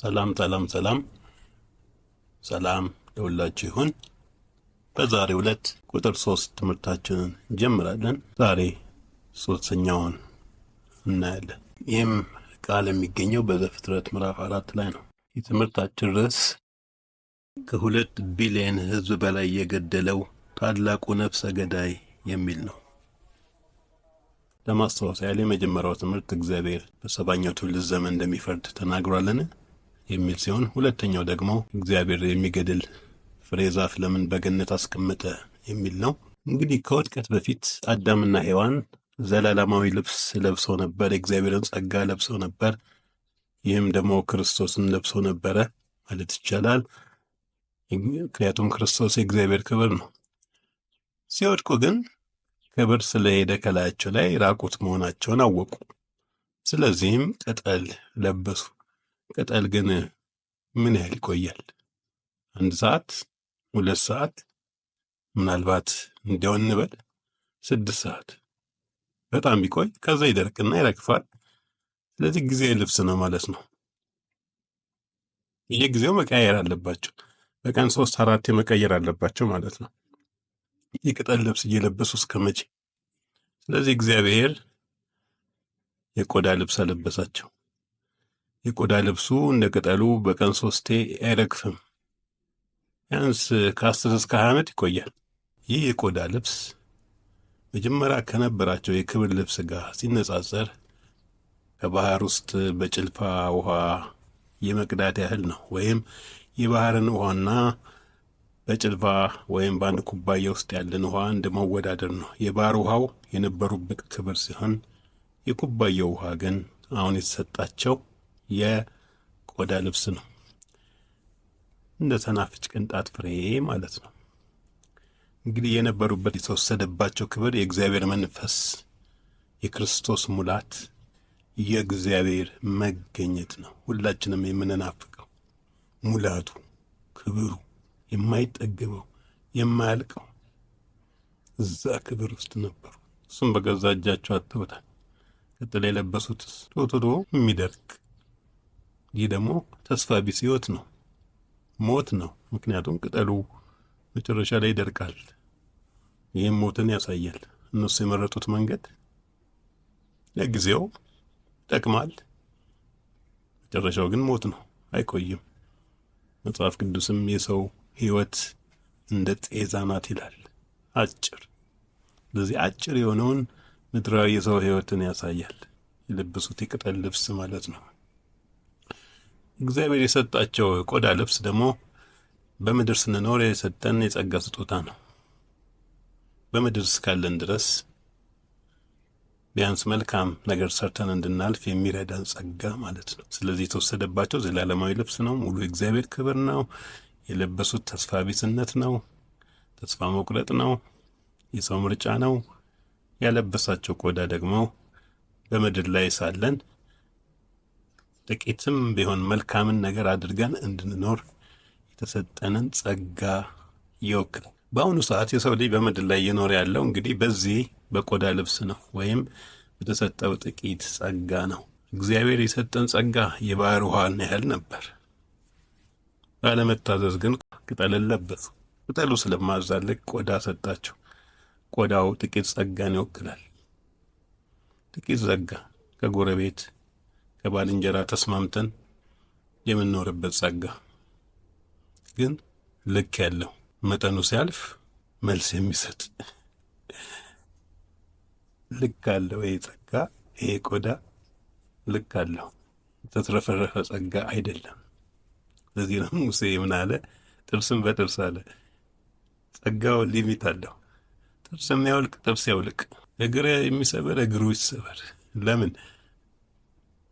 ሰላም ለሁላችሁ ይሁን። በዛሬው ዕለት ቁጥር 3 ትምህርታችንን እንጀምራለን። ዛሬ ሶስተኛውን እናያለን። ይህም ቃል የሚገኘው በዘፍጥረት ምዕራፍ 4 ላይ ነው። የትምህርታችን ርዕስ ከ2 ቢሊዮን ሕዝብ በላይ የገደለው ታላቁ ነፍሰ ገዳይ የሚል ነው። ለማስታወስ ያህል የመጀመሪያው ትምህርት እግዚአብሔር በሰባኛው ትውልድ ዘመን እንደሚፈርድ ተናግሯልን የሚል ሲሆን፣ ሁለተኛው ደግሞ እግዚአብሔር የሚገድል ፍሬ ዛፍ ለምን በገነት አስቀመጠ የሚል ነው። እንግዲህ ከውድቀት በፊት አዳምና ሔዋን ዘላለማዊ ልብስ ለብሰው ነበር፣ የእግዚአብሔርን ጸጋ ለብሰው ነበር። ይህም ደግሞ ክርስቶስን ለብሶ ነበረ ማለት ይቻላል። ምክንያቱም ክርስቶስ የእግዚአብሔር ክብር ነው። ሲወድቁ ግን ክብር ስለሄደ ከላያቸው ላይ ራቁት መሆናቸውን አወቁ። ስለዚህም ቅጠል ለበሱ። ቅጠል ግን ምን ያህል ይቆያል? 1 ሰዓት፣ 2 ሰዓት፣ ምናልባት እንዲያው እንበል 6 ሰዓት። በጣም ቢቆይ ከዛ ይደርቅና ይረግፋል። ስለዚህ ጊዜ ልብስ ነው ማለት ነው። የጊዜው መቀየር አለባቸው። በቀን 3-4 መቀየር አለባቸው ማለት ነው። የቅጠል ልብስ እየለበሱ እስከ መቼ? ስለዚህ እግዚአብሔር የቆዳ ልብስ አለበሳቸው። የቆዳ ልብሱ እንደ ቅጠሉ በቀን 3 አይረግፍም። ቢያንስ ከ10 እስከ 20 ዓመት ይቆያል። ይህ የቆዳ ልብስ መጀመሪያ ከነበራቸው የክብር ልብስ ጋር ሲነጻጸር ከባህር ውስጥ በጭልፋ ውሃ የመቅዳት ያህል ነው። ወይም የባህርን ውሃና በጭልፋ ወይም በአንድ ኩባያ ውስጥ ያለን ውሃ እንደ መወዳደር ነው። የባህር ውሃው የነበሩበት ክብር ሲሆን፣ የኩባያው ውሃ ግን አሁን የተሰጣቸው የቆዳ ልብስ ነው። እንደ ሰናፍጭ ቅንጣት ፍሬ ማለት ነው። እንግዲህ የነበሩበት የተወሰደባቸው ክብር የእግዚአብሔር መንፈስ፣ የክርስቶስ ሙላት፣ የእግዚአብሔር መገኘት ነው። ሁላችንም የምንናፍቀው ሙላቱ፣ ክብሩ የማይጠግበው የማያልቀው እዛ ክብር ውስጥ ነበሩ። እሱም በገዛ እጃቸው አጥተውታል። ቅጠል የለበሱት ቶሎ የሚደርቅ፣ ይህ ደግሞ ተስፋ ቢስ ሕይወት ነው፣ ሞት ነው። ምክንያቱም ቅጠሉ መጨረሻ ላይ ይደርቃል። ይህም ሞትን ያሳያል። እነሱ የመረጡት መንገድ ለጊዜው ይጠቅማል፣ መጨረሻው ግን ሞት ነው፣ አይቆይም። መጽሐፍ ቅዱስም የሰው ሕይወት እንደ ጤዛ ናት ይላል፣ አጭር። ስለዚህ አጭር የሆነውን ምድራዊ የሰው ሕይወትን ያሳያል። የለበሱት የቅጠል ልብስ ማለት ነው። እግዚአብሔር የሰጣቸው ቆዳ ልብስ ደግሞ በምድር ስንኖር የሰጠን የጸጋ ስጦታ ነው። በምድር እስካለን ድረስ ቢያንስ መልካም ነገር ሰርተን እንድናልፍ የሚረዳን ጸጋ ማለት ነው። ስለዚህ የተወሰደባቸው ዘላለማዊ ልብስ ነው። ሙሉ የእግዚአብሔር ክብር ነው። የለበሱት ተስፋ ቢስነት ነው፣ ተስፋ መቁረጥ ነው፣ የሰው ምርጫ ነው። ያለበሳቸው ቆዳ ደግሞ በምድር ላይ ሳለን ጥቂትም ቢሆን መልካምን ነገር አድርገን እንድንኖር የተሰጠንን ጸጋ ይወክላል። በአሁኑ ሰዓት የሰው ልጅ በምድር ላይ እየኖረ ያለው እንግዲህ በዚህ በቆዳ ልብስ ነው፣ ወይም በተሰጠው ጥቂት ጸጋ ነው። እግዚአብሔር የሰጠን ጸጋ የባህር ውሃን ያህል ነበር። ባለመታዘዝ ግን ቅጠልን ለበሱ። ቅጠሉ ስለማዛልቅ ቆዳ ሰጣቸው። ቆዳው ጥቂት ጸጋን ይወክላል። ጥቂት ጸጋ፣ ከጎረቤት ከባልንጀራ ተስማምተን የምንኖርበት ጸጋ፣ ግን ልክ ያለው መጠኑ ሲያልፍ መልስ የሚሰጥ ልክ አለው። ይሄ ጸጋ፣ ይሄ ቆዳ ልክ አለው። የተትረፈረፈ ጸጋ አይደለም። ለዚህ ነው ሙሴ ምን አለ? ጥርስም በጥርስ አለ። ጸጋው ሊሚት አለው። ጥርስ የሚያወልቅ ጥርስ ያውልቅ፣ እግር የሚሰበር እግሩ ይሰበር። ለምን?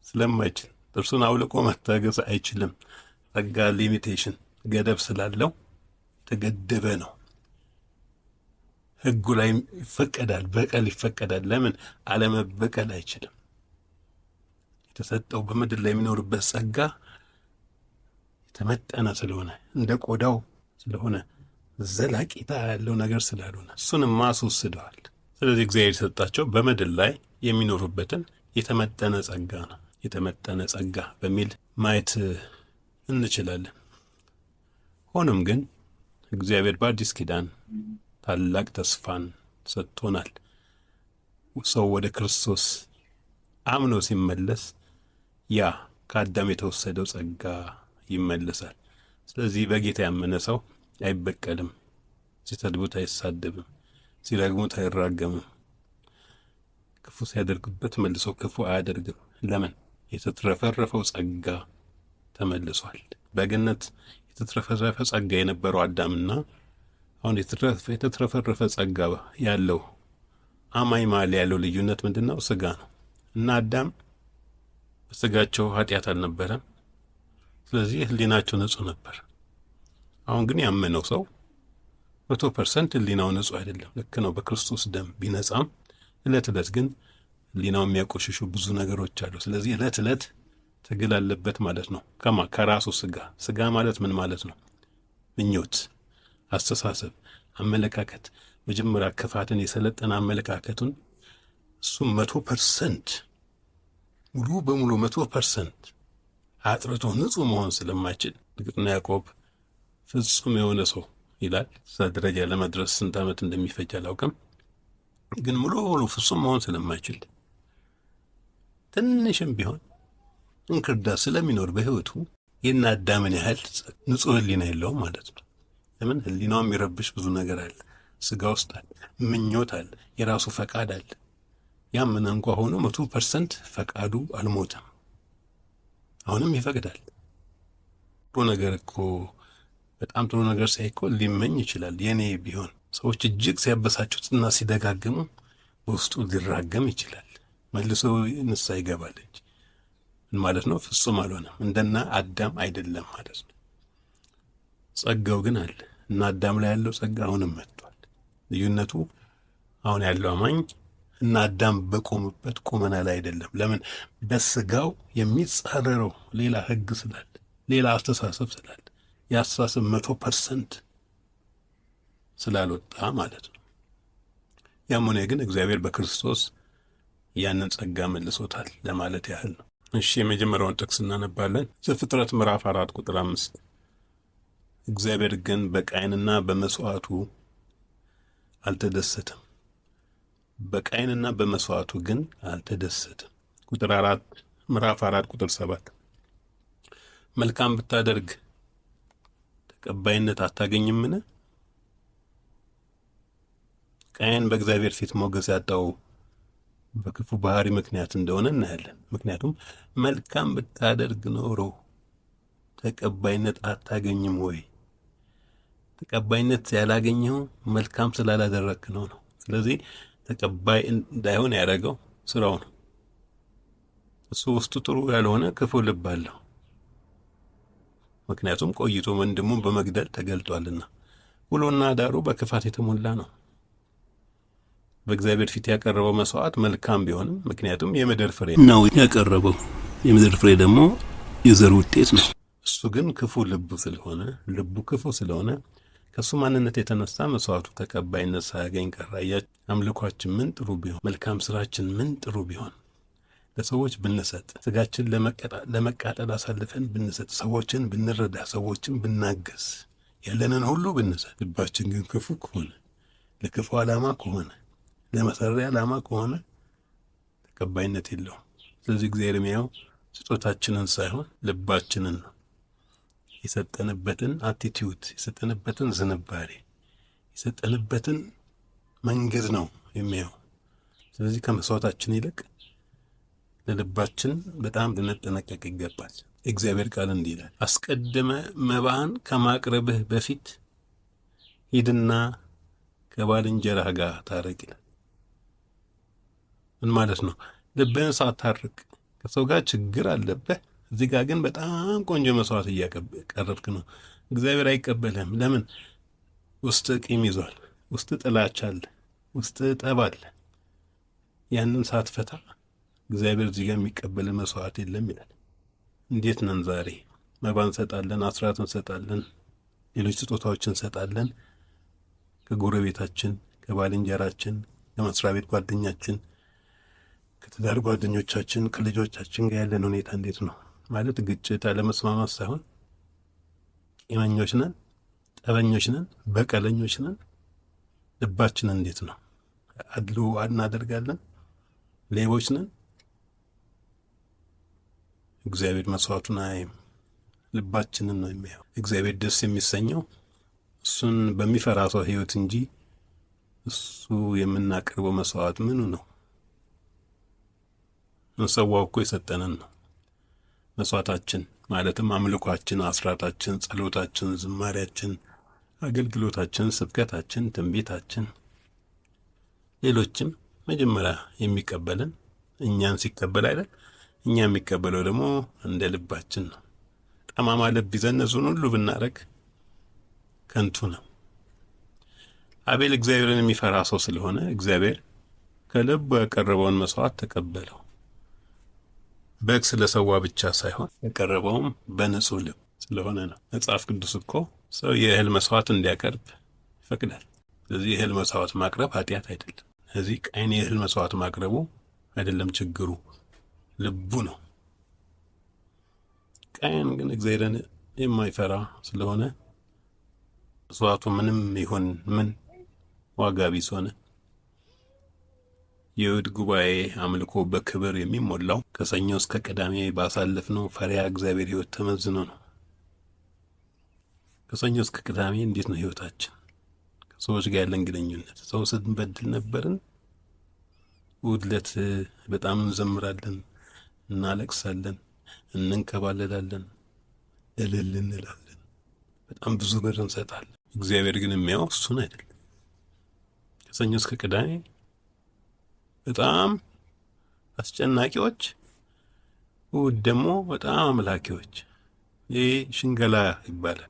ስለማይችል። ጥርሱን አውልቆ መታገስ አይችልም። ጸጋ ሊሚቴሽን፣ ገደብ ስላለው ተገደበ ነው። ሕጉ ላይ ይፈቀዳል፣ በቀል ይፈቀዳል። ለምን? አለመበቀል አይችልም። የተሰጠው በምድር ላይ የሚኖርበት ጸጋ የተመጠነ ስለሆነ፣ እንደ ቆዳው ስለሆነ፣ ዘላቂታ ያለው ነገር ስላልሆነ እሱንም ማስወስደዋል። ስለዚህ እግዚአብሔር የሰጣቸው በምድር ላይ የሚኖሩበትን የተመጠነ ጸጋ ነው። የተመጠነ ጸጋ በሚል ማየት እንችላለን። ሆኖም ግን እግዚአብሔር በአዲስ ኪዳን ታላቅ ተስፋን ሰጥቶናል። ሰው ወደ ክርስቶስ አምኖ ሲመለስ ያ ከአዳም የተወሰደው ጸጋ ይመለሳል። ስለዚህ በጌታ ያመነ ሰው አይበቀልም፣ ሲሰድቡት አይሳደብም፣ ሲረግሙት አይራገምም፣ ክፉ ሲያደርጉበት መልሶ ክፉ አያደርግም። ለምን? የተትረፈረፈው ጸጋ ተመልሷል። በገነት የተትረፈረፈ ጸጋ የነበረው አዳምና አሁን የተትረፈረፈ ጸጋ ያለው አማኝ መሃል ያለው ልዩነት ምንድን ነው? ስጋ ነው። እና አዳም በስጋቸው ኃጢአት አልነበረም። ስለዚህ ህሊናቸው ንጹህ ነበር። አሁን ግን ያመነው ሰው 100% ህሊናው ንጹህ አይደለም። ልክ ነው፣ በክርስቶስ ደም ቢነጻም እለት እለት ግን ህሊናው የሚያቆሽሹ ብዙ ነገሮች አሉ። ስለዚህ እለት እለት ትግል አለበት ማለት ነው። ከራሱ ስጋ ማለት ምን ማለት ነው? ምኞት፣ አስተሳሰብ፣ አመለካከት። መጀመሪያ ክፋትን የሰለጠነ አመለካከቱን እሱም 100% ሙሉ በሙሉ 100% አጥርቶ ንጹህ መሆን ስለማይችል እርግጥና ያዕቆብ ፍጹም የሆነ ሰው ይላል። እዛ ደረጃ ለመድረስ ስንት ዓመት እንደሚፈጅ አላውቅም። ግን ሙሉ በሙሉ ፍጹም መሆን ስለማይችል ትንሽም ቢሆን እንክርዳድ ስለሚኖር በህይወቱ የእነ አዳምን ያህል ንጹህ ህሊና የለውም ማለት ነው። ለምን? ህሊናው የሚረብሽ ብዙ ነገር አለ፣ ስጋ ውስጥ አለ፣ ምኞት አለ፣ የራሱ ፈቃድ አለ። ያምን እንኳ ሆኖ 100% ፈቃዱ አልሞተም። አሁንም ይፈቅዳል። ጥሩ ነገር እኮ በጣም ጥሩ ነገር ሳይኮ ሊመኝ ይችላል። የኔ ቢሆን ሰዎች እጅግ ሲያበሳጩትና ሲደጋግሙ በውስጡ ሊራገም ይችላል። መልሶ ንስሐ ይገባል እንጂ ምን ማለት ነው? ፍጹም አልሆነም። እንደና አዳም አይደለም ማለት ነው። ጸጋው ግን አለ እና አዳም ላይ ያለው ጸጋ አሁንም መጥቷል። ልዩነቱ አሁን ያለው አማኝ እና አዳም በቆሙበት ቁመና ላይ አይደለም። ለምን? በስጋው የሚጻረረው ሌላ ህግ ስላለ፣ ሌላ አስተሳሰብ ስላለ፣ የአስተሳሰብ 100% ስላልወጣ ማለት ነው። ያም ሆነ ግን እግዚአብሔር በክርስቶስ ያንን ጸጋ መልሶታል ለማለት ያህል ነው። እሺ፣ የመጀመሪያውን ጥቅስ እናነባለን። ዘፍጥረት ምዕራፍ 4 ቁጥር 5 እግዚአብሔር ግን በቃየንና በመስዋዕቱ አልተደሰተም። በቃየንና በመስዋዕቱ ግን አልተደሰተም። ቁጥር 4 ምዕራፍ 4 ቁጥር 7 መልካም ብታደርግ ተቀባይነት አታገኝምን? ቃየን በእግዚአብሔር ፊት ሞገስ ያጣው በክፉ ባህሪ ምክንያት እንደሆነ እናያለን። ምክንያቱም መልካም ብታደርግ ኖሮ ተቀባይነት አታገኝም ወይ? ተቀባይነት ያላገኘው መልካም ስላላደረክ ነው። ስለዚህ ተቀባይ እንዳይሆን ያደረገው ስራው ነው። እሱ ውስጡ ጥሩ ያልሆነ ክፉ ልብ አለው። ምክንያቱም ቆይቶ ወንድሙን በመግደል ተገልጧልና ውሎና ዳሩ በክፋት የተሞላ ነው። በእግዚአብሔር ፊት ያቀረበው መስዋዕት መልካም ቢሆንም ምክንያቱም የምድር ፍሬ ነው ያቀረበው። የምድር ፍሬ ደግሞ የዘር ውጤት ነው። እሱ ግን ክፉ ልቡ ክፉ ስለሆነ ከሱ ማንነት የተነሳ መስዋዕቱ ተቀባይነት ሳያገኝ ቀረ። አምልኳችን ምን ጥሩ ቢሆን፣ መልካም ስራችን ምን ጥሩ ቢሆን፣ ለሰዎች ብንሰጥ፣ ስጋችን ለመቃጠል አሳልፈን ብንሰጥ፣ ሰዎችን ብንረዳ፣ ሰዎችን ብናገዝ፣ ያለንን ሁሉ ብንሰጥ፣ ልባችን ግን ክፉ ከሆነ፣ ለክፉ ዓላማ ከሆነ፣ ለመሰሪያ ዓላማ ከሆነ ተቀባይነት የለውም። ስለዚህ እግዚአብሔር የሚያየው ስጦታችንን ሳይሆን ልባችንን ነው። የሰጠንበትን አቲቲዩድ፣ የሰጠንበትን ዝንባሬ፣ የሰጠንበትን መንገድ ነው የሚያየው። ስለዚህ ከመስዋዕታችን ይልቅ ለልባችን በጣም ልንጠነቀቅ ይገባል። እግዚአብሔር ቃል እንዲህ ይላል፣ አስቀድመ መባህን ከማቅረብህ በፊት ሂድና ከባልንጀራህ ጋር ታረቅ ይላል። ምን ማለት ነው? ልብህን ሳታርቅ ከሰው ጋር ችግር አለብህ፣ እዚህ ጋር ግን በጣም ቆንጆ መስዋዕት እያቀረብክ ነው። እግዚአብሔር አይቀበልህም። ለምን? ውስጥ ቂም ይዟል፣ ውስጥ ጥላቻ አለ፣ ውስጥ ጠብ አለ። ያንን ሳትፈታ እግዚአብሔር እዚህ ጋር የሚቀበል መስዋዕት የለም ይላል። እንዴት ነን ዛሬ? መባ እንሰጣለን፣ አስራት እንሰጣለን፣ ሌሎች ስጦታዎችን እንሰጣለን። ከጎረቤታችን፣ ከባልንጀራችን፣ ከመስሪያ ቤት ጓደኛችን፣ ከትዳር ጓደኞቻችን፣ ከልጆቻችን ጋር ያለን ሁኔታ እንዴት ነው? ማለት ግጭት፣ አለመስማማት ሳይሆን ቂመኞች ነን፣ ጠበኞች ነን፣ በቀለኞች ነን። ልባችን እንዴት ነው? አድሎ እናደርጋለን? ሌቦች ነን? እግዚአብሔር መስዋዕቱን አያይም፣ ልባችንን ነው የሚያየው። እግዚአብሔር ደስ የሚሰኘው እሱን በሚፈራ ሰው ሕይወት እንጂ እሱ የምናቀርበው መስዋዕት ምኑ ነው? እንሰዋው እኮ የሰጠንን ነው። መስዋዕታችን ማለትም አምልኳችን፣ አስራታችን፣ ጸሎታችን፣ ዝማሪያችን፣ አገልግሎታችን፣ ስብከታችን፣ ትንቢታችን፣ ሌሎችም መጀመሪያ የሚቀበልን እኛን ሲቀበል አይደል? እኛ የሚቀበለው ደግሞ እንደ ልባችን ነው። ጠማማ ልብ ይዘን እሱን ሁሉ ብናረግ ከንቱ ነው። አቤል እግዚአብሔርን የሚፈራ ሰው ስለሆነ እግዚአብሔር ከልቡ ያቀረበውን መስዋዕት ተቀበለው። በግ ስለሰዋ ብቻ ሳይሆን ያቀረበውም በንጹህ ልብ ስለሆነ ነው። መጽሐፍ ቅዱስ እኮ ሰው የእህል መስዋዕት እንዲያቀርብ ይፈቅዳል። ስለዚህ የእህል መስዋዕት ማቅረብ ኃጢአት አይደለም። ስለዚህ ቃየን የእህል መስዋዕት ማቅረቡ አይደለም ችግሩ፣ ልቡ ነው። ቃየን ግን እግዚአብሔርን የማይፈራ ስለሆነ መስዋዕቱ ምንም ይሁን ምን ዋጋ ቢስ ሆነ። የእሑድ ጉባኤ አምልኮ በክብር የሚሞላው ከሰኞ እስከ ቅዳሜ ባሳለፍነው ፈሪሃ እግዚአብሔር ሕይወት ተመዝኖ ነው። ከሰኞ እስከ ቅዳሜ እንዴት ነው ሕይወታችን? ከሰዎች ጋር ያለን ግንኙነት? ሰው ስንበድል ነበርን? እሑድ ዕለት በጣም እንዘምራለን፣ እናለቅሳለን፣ እንንከባለላለን፣ እልል እንላለን፣ በጣም ብዙ ብር እንሰጣለን። እግዚአብሔር ግን የሚያው እሱን አይደለም። ከሰኞ እስከ ቅዳሜ በጣም አስጨናቂዎች፣ እሑድ ደግሞ በጣም አምላኪዎች። ይህ ሽንገላ ይባላል።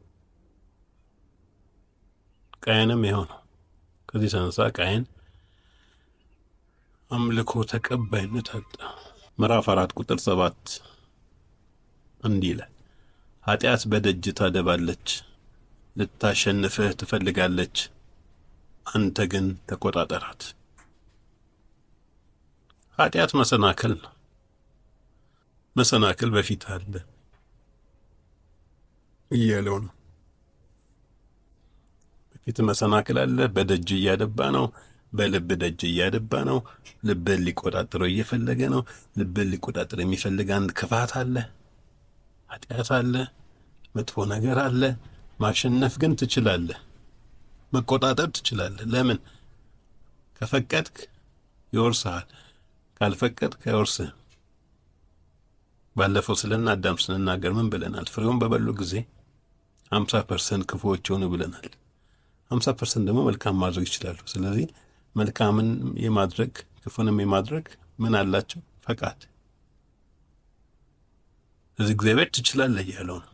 ቃየንም ይኸው ነው። ከዚህ ተነሳ ቃየን አምልኮ ተቀባይነት አጣ። ምዕራፍ 4 ቁጥር 7 እንዲህ ይላል፣ ኃጢአት በደጅ ታደባለች፣ ልታሸንፍህ ትፈልጋለች፣ አንተ ግን ተቆጣጠራት። ኃጢአት መሰናክል ነው። መሰናክል በፊት አለ እያለው ነው። በፊት መሰናክል አለ። በደጅ እያደባ ነው። በልብ ደጅ እያደባ ነው። ልብን ሊቆጣጠረው እየፈለገ ነው። ልብን ሊቆጣጠር የሚፈልግ አንድ ክፋት አለ፣ ኃጢአት አለ፣ መጥፎ ነገር አለ። ማሸነፍ ግን ትችላለህ፣ መቆጣጠር ትችላለህ። ለምን? ከፈቀድክ ይወርስሃል፣ ካልፈቀድክ አይወርስህም። ባለፈው ስለና አዳም ስንናገር ምን ብለናል? ፍሬውን በበሉ ጊዜ 50% ክፉዎች ሆኑ ብለናል። 50% ደግሞ መልካም ማድረግ ይችላሉ። ስለዚህ መልካምን የማድረግ ክፉንም የማድረግ ምን አላቸው? ፈቃድ። ስለዚህ እግዚአብሔር ትችላለህ እያለው ነው።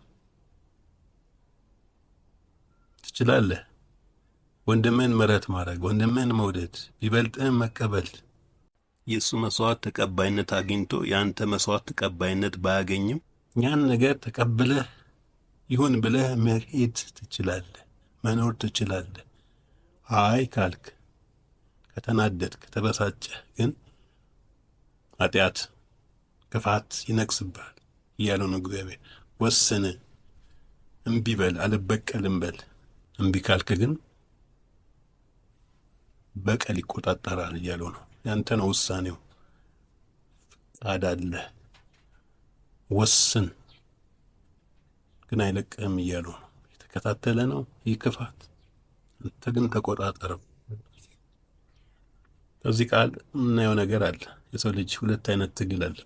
ትችላለህ። ወንድምህን ምሕረት ማድረግ፣ ወንድምህን መውደድ፣ ቢበልጥህም መቀበል። የእሱ መስዋዕት ተቀባይነት አግኝቶ የአንተ መስዋዕት ተቀባይነት ባያገኝም ያን ነገር ተቀብለህ ይሁን ብለህ መሄድ ትችላለህ፣ መኖር ትችላለህ። አይ ካልክ፣ ከተናደድክ፣ ተበሳጨህ ግን ኃጢአት፣ ክፋት ይነግስብሃል እያለው ነው እግዚአብሔር። ወስን፣ እምቢ በል፣ አልበቀልም በል። እምቢ ካልክ ግን በቀል ይቆጣጠራል እያለው ነው። ያንተ ነው ውሳኔው። ፈቃድ አለ፣ ወስን፣ ግን አይለቅህም እያለው ነው። የተከታተለ ነው ይህ ክፋት። አንተ ግን ተቆጣጠረው። ከዚህ ቃል የምናየው ነገር አለ። የሰው ልጅ ሁለት አይነት ትግል አለ።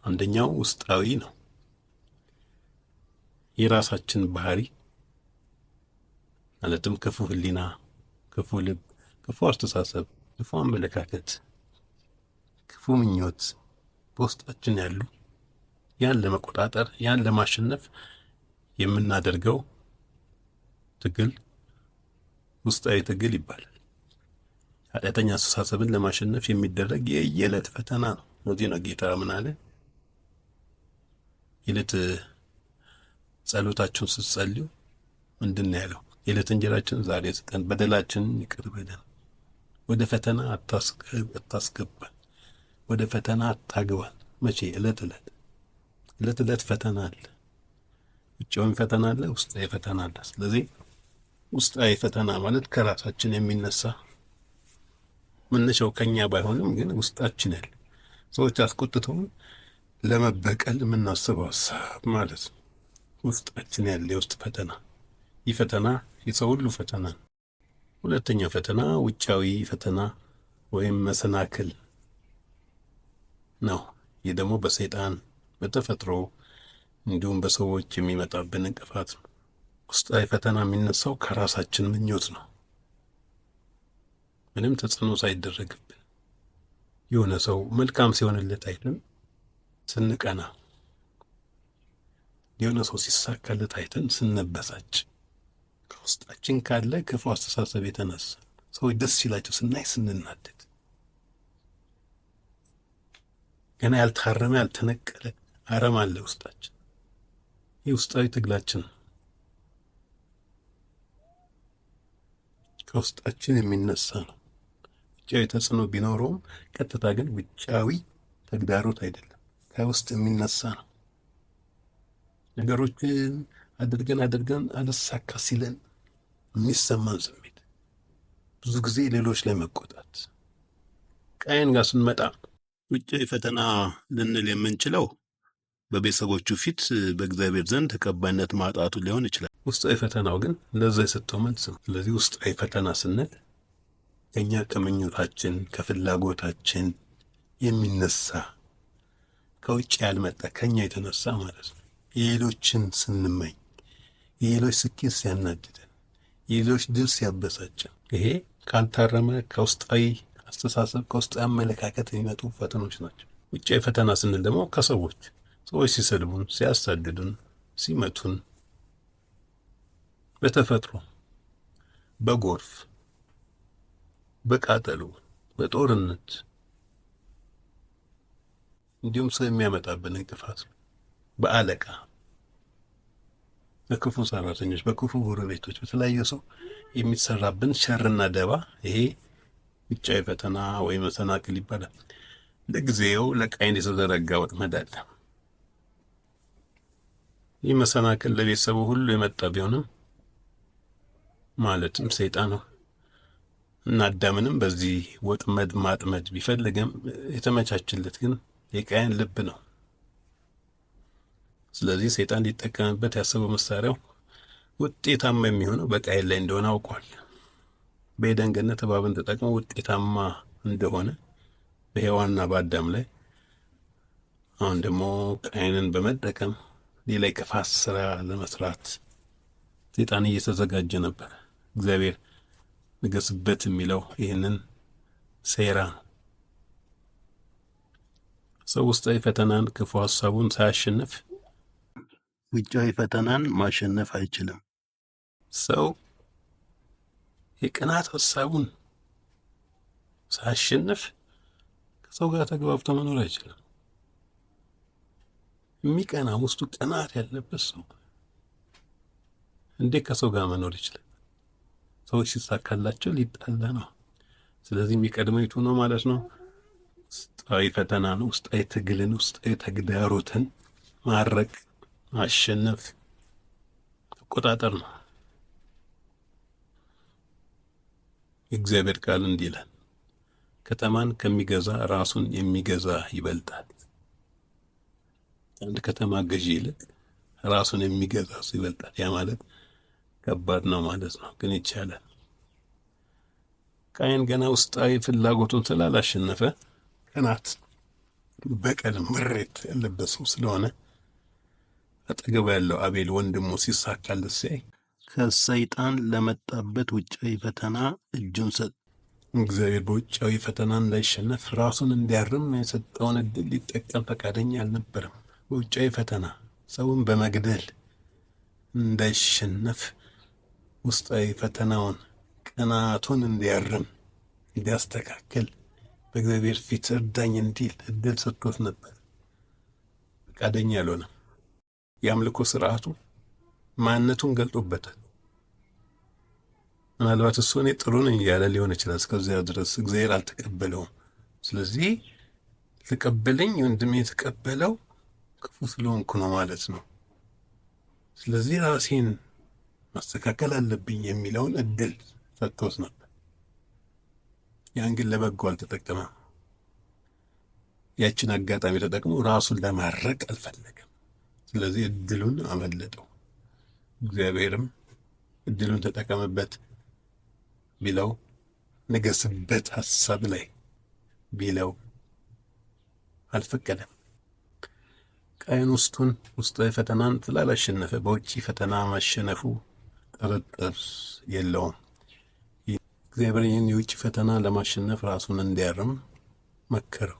አንደኛው ውስጣዊ ነው። የራሳችን ባህሪ ማለትም ክፉ ህሊና፣ ክፉ ልብ፣ ክፉ አስተሳሰብ፣ ክፉ አመለካከት፣ ክፉ ምኞት በውስጣችን ያሉ ያን ለመቆጣጠር ያን ለማሸነፍ የምናደርገው ትግል ውስጣዊ ትግል ይባላል። ኃጢአተኛ አስተሳሰብን ለማሸነፍ የሚደረግ የየዕለት ፈተና ነው። ለዚህ ነው ጌታ ምን አለ? የዕለት ጸሎታችሁን ስትጸልዩ ምንድን ነው ያለው? የዕለት እንጀራችንን ዛሬ ስጠን፣ በደላችንን ይቅር በለን፣ ወደ ፈተና አታስገባን፣ ወደ ፈተና አታግባን። መቼ? ዕለት ዕለት ፈተና አለ። ውጫዊ ፈተና አለ፣ ውስጣዊ ፈተና አለ። ስለዚህ ውስጣዊ ፈተና ማለት ከራሳችን የሚነሳ መነሻው ከኛ ባይሆንም ግን ውስጣችን ያለ ሰዎች አስቆጥተውን ለመበቀል የምናስበው ሀሳብ ማለት ነው። ውስጣችን ያለ የውስጥ ፈተና። ይህ ፈተና የሰው ሁሉ ፈተና ነው። ሁለተኛው ፈተና ውጫዊ ፈተና ወይም መሰናክል ነው። ይህ ደግሞ በሰይጣን በተፈጥሮ እንዲሁም በሰዎች የሚመጣብን እንቅፋት ነው። ውስጣዊ ፈተና የሚነሳው ከራሳችን ምኞት ነው። ምንም ተጽዕኖ ሳይደረግብን የሆነ ሰው መልካም ሲሆንለት አይተን ስንቀና፣ የሆነ ሰው ሲሳካለት አይተን ስንበሳጭ፣ ከውስጣችን ካለ ክፉ አስተሳሰብ የተነሳ ሰዎች ደስ ሲላቸው ስናይ ስንናደድ፣ ገና ያልታረመ ያልተነቀለ አረም አለ ውስጣችን። ይህ ውስጣዊ ትግላችን ከውስጣችን የሚነሳ ነው። ውጫዊ ተጽዕኖ ቢኖረውም ቀጥታ ግን ውጫዊ ተግዳሮት አይደለም፣ ከውስጥ የሚነሳ ነው። ነገሮችን አድርገን አልሳካ ሲለን የሚሰማን ስሜት ብዙ ጊዜ ሌሎች ላይ መቆጣት። ቃየን ጋር ስንመጣ ውጫዊ ፈተና ልንል የምንችለው በቤተሰቦቹ ፊት በእግዚአብሔር ዘንድ ተቀባይነት ማጣቱ ሊሆን ይችላል። ውስጣዊ ፈተናው ግን ለዛ የሰጠው መልስ ነው። ስለዚህ ውስጣዊ ፈተና ስንል ከኛ ከምኞታችን ከፍላጎታችን የሚነሳ ከውጭ ያልመጣ ከኛ የተነሳ ማለት ነው። የሌሎችን ስንመኝ፣ የሌሎች ስኬት ሲያናድደን፣ የሌሎች ድል ሲያበሳጨን፣ ይሄ ካልታረመ ከውስጣዊ አስተሳሰብ ከውስጣዊ አመለካከት የሚመጡ ፈተኖች ናቸው። ውጫዊ ፈተና ስንል ደግሞ ከሰዎች ሲሰድቡን፣ ሲያሳድዱን፣ ሲመቱን፣ በተፈጥሮ በጎርፍ በቃጠሎ በጦርነት እንዲሁም ሰው የሚያመጣብን እንቅፋት በአለቃ በክፉ ሰራተኞች በክፉ ጎረቤቶች በተለያየ ሰው የሚሰራብን ሸርና ደባ ይሄ ውጫዊ ፈተና ወይም መሰናክል ይባላል። ለጊዜው ለቃየን የተዘረጋ ወጥመድ አለ። ይህ መሰናክል ለቤተሰቡ ሁሉ የመጣ ቢሆንም ማለትም ሰይጣን ነው እና አዳምንም በዚህ ወጥመድ ማጥመድ ቢፈልግም የተመቻችለት ግን የቃየን ልብ ነው። ስለዚህ ሰይጣን ሊጠቀምበት ያሰበው መሳሪያው ውጤታማ የሚሆነው በቃየን ላይ እንደሆነ አውቋል። በኤደን ገነት እባብን ተጠቅሞ ውጤታማ እንደሆነ በሔዋንና በአዳም ላይ፣ አሁን ደግሞ ቃየንን በመጠቀም ሌላ የክፋት ስራ ለመስራት ሰይጣን እየተዘጋጀ ነበር። እግዚአብሔር ንገስበት የሚለው ይህንን ሴራ ነው። ሰው ውስጣዊ ፈተናን ክፉ ሀሳቡን ሳያሸንፍ ውጫዊ ፈተናን ማሸነፍ አይችልም። ሰው የቅናት ሀሳቡን ሳያሸንፍ ከሰው ጋር ተግባብቶ መኖር አይችልም። የሚቀና ውስጡ ቅናት ያለበት ሰው እንዴት ከሰው ጋር መኖር ይችላል? ሰዎች ሲሳካላቸው ሊጣላ ነው። ስለዚህ የሚቀድመው የቱ ነው ማለት ነው? ውስጣዊ ፈተና ነው። ውስጣዊ ትግልን፣ ውስጣዊ ተግዳሮትን ማረቅ፣ ማሸነፍ፣ መቆጣጠር ነው። የእግዚአብሔር ቃል እንዲህ ይላል፣ ከተማን ከሚገዛ ራሱን የሚገዛ ይበልጣል። አንድ ከተማ ገዢ ይልቅ ራሱን የሚገዛ ሰው ይበልጣል። ያ ማለት ከባድ ነው ማለት ነው፣ ግን ይቻላል። ቃየን ገና ውስጣዊ ፍላጎቱን ስላላሸነፈ ቅናት፣ በቀል፣ ምሬት ያለበት ሰው ስለሆነ አጠገቡ ያለው አቤል ወንድሙ ሲሳካለት ሲያይ ከሰይጣን ለመጣበት ውጫዊ ፈተና እጁን ሰጥ። እግዚአብሔር በውጫዊ ፈተና እንዳይሸነፍ ራሱን እንዲያርም የሰጠውን እድል ሊጠቀም ፈቃደኛ አልነበረም። በውጫዊ ፈተና ሰውን በመግደል እንዳይሸነፍ ውስጣዊ ፈተናውን ቅናቱን እንዲያርም እንዲያስተካክል በእግዚአብሔር ፊት እርዳኝ እንዲል እድል ሰጥቶት ነበር። ፈቃደኛ ያልሆነም የአምልኮ ስርዓቱ ማንነቱን ገልጦበታል። ምናልባት እሱ እኔ ጥሩ ነኝ እያለ ሊሆን ይችላል። እስከዚያ ድረስ እግዚአብሔር አልተቀበለውም። ስለዚህ ተቀበለኝ ወንድሜ የተቀበለው ክፉ ስለሆንኩ ነው ማለት ነው። ስለዚህ ራሴን ማስተካከል አለብኝ የሚለውን እድል ሰጥቶት ነበር። ያን ግን ለበጎ አልተጠቀመም። ያችን አጋጣሚ ተጠቅሞ ራሱን ለማድረቅ አልፈለገም። ስለዚህ እድሉን አመለጠው። እግዚአብሔርም እድሉን ተጠቀምበት ቢለው፣ ንገስበት ሀሳብ ላይ ቢለው አልፈቀደም። ቃየን ውስጣዊ ፈተናን ስላላሸነፈ በውጭ ፈተና ማሸነፉ ጥርጥር የለውም። እግዚአብሔር ይህን የውጭ ፈተና ለማሸነፍ ራሱን እንዲያርም መከረው።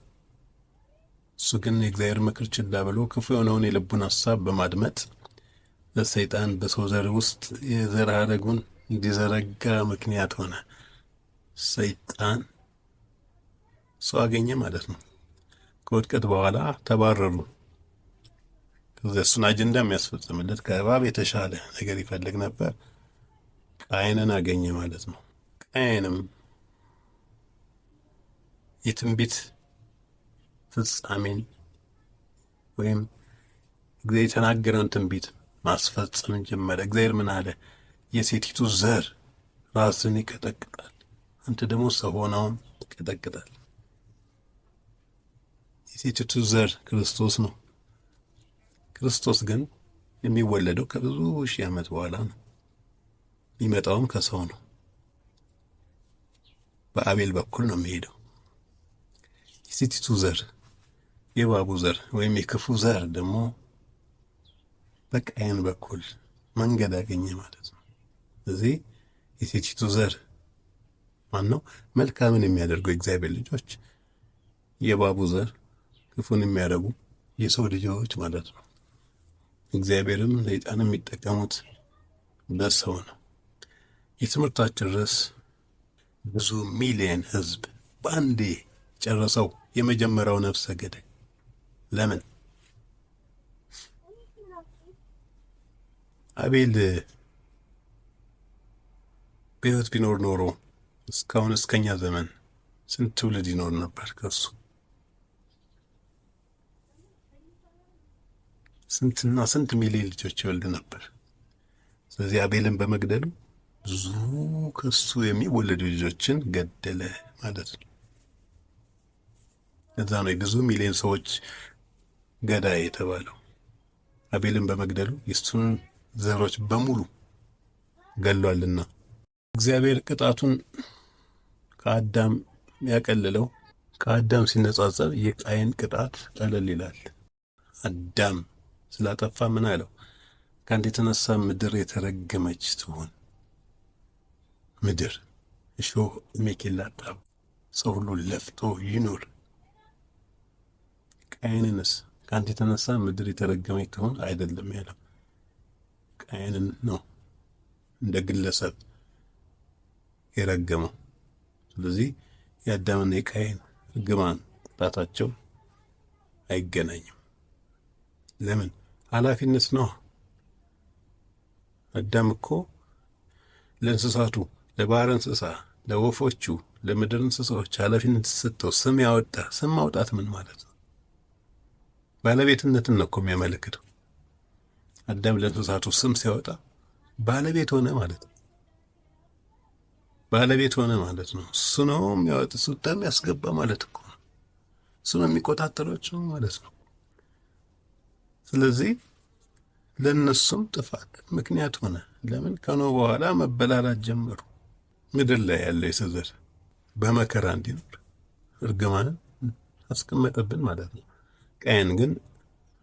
እሱ ግን የእግዚአብሔር ምክር ችላ ብሎ ክፉ የሆነውን የልቡን ሀሳብ በማድመጥ ለሰይጣን በሰው ዘር ውስጥ የዘር ሐረጉን እንዲዘረጋ ምክንያት ሆነ። ሰይጣን ሰው አገኘ ማለት ነው። ከውድቀት በኋላ ተባረሩ። ከዚያ እሱን አጀንዳ የሚያስፈጽምለት ከእባብ የተሻለ ነገር ይፈልግ ነበር። ቃየንን አገኘ ማለት ነው። ቃየንም የትንቢት ፍጻሜን ወይም እግዚአብሔር የተናገረውን ትንቢት ማስፈጸም ጀመረ። እግዚአብሔር ምን አለ? የሴቲቱ ዘር ራስን ይቀጠቅጣል፣ አንተ ደግሞ ሰው ሆነውን ትቀጠቅጣል። የሴቲቱ ዘር ክርስቶስ ነው። ክርስቶስ ግን የሚወለደው ከብዙ ሺህ ዓመት በኋላ ነው። የሚመጣውም ከሰው ነው። በአቤል በኩል ነው የሚሄደው። የሴቲቱ ዘር የእባቡ ዘር ወይም የክፉ ዘር ደግሞ በቃየን በኩል መንገድ አገኘ ማለት ነው። ስለዚህ የሴቲቱ ዘር ማን ነው? መልካምን የሚያደርጉ የእግዚአብሔር ልጆች፣ የእባቡ ዘር ክፉን የሚያደርጉ የሰው ልጆች ማለት ነው። እግዚአብሔርም ሰይጣን የሚጠቀሙት በሰው ነው። የትምህርታችን ርዕስ ብዙ ሚሊየን ሕዝብ በአንዴ ጨረሰው የመጀመሪያው ነፍሰ ገዳይ ለምን? አቤል በሕይወት ቢኖር ኖሮ እስካሁን እስከኛ ዘመን ስንት ትውልድ ይኖር ነበር? ከሱ ስንትና ስንት ሚሊዮን ልጆች ይወልድ ነበር። ስለዚህ አቤልን በመግደሉ ብዙ ከሱ የሚወለዱ ልጆችን ገደለ ማለት ነው። እዛ ነው የብዙ ሚሊዮን ሰዎች ገዳይ የተባለው። አቤልን በመግደሉ የሱን ዘሮች በሙሉ ገሏልና። እግዚአብሔር ቅጣቱን ከአዳም ያቀልለው ከአዳም ሲነጻጸር የቃየን ቅጣት ቀለል ይላል። አዳም ስላጠፋ ምን አለው? ከአንተ የተነሳ ምድር የተረገመች ትሆን። ምድር እሾህ አሜኬላ ሰው ሁሉ ለፍቶ ይኑር። ቃየንንስ ከአንተ የተነሳ ምድር የተረገመች ትሆን አይደለም ያለው፣ ቃየንን ነው እንደ ግለሰብ የረገመው። ስለዚህ የአዳምና የቃየን እርግማን ቅጣታቸው አይገናኝም። ለምን? ኃላፊነት ነው። አዳም እኮ ለእንስሳቱ፣ ለባህር እንስሳ፣ ለወፎቹ፣ ለምድር እንስሳዎች ኃላፊነት ተሰጠው። ስም ያወጣ። ስም ማውጣት ምን ማለት ነው? ባለቤትነትን ነው እኮ የሚያመለክተው። አዳም ለእንስሳቱ ስም ሲያወጣ ባለቤት ሆነ ማለት ነው። ባለቤት ሆነ ማለት ነው። እሱ ነው የሚያወጥ፣ እሱ የሚያስገባ ማለት እኮ ነው። እሱ ነው የሚቆጣጠራቸው ማለት ነው። ስለዚህ ለእነሱም ጥፋት ምክንያት ሆነ። ለምን? ከኖህ በኋላ መበላላት ጀመሩ። ምድር ላይ ያለው የሰው ዘር በመከራ እንዲኖር እርግማንን አስቀመጠብን ማለት ነው። ቃየን ግን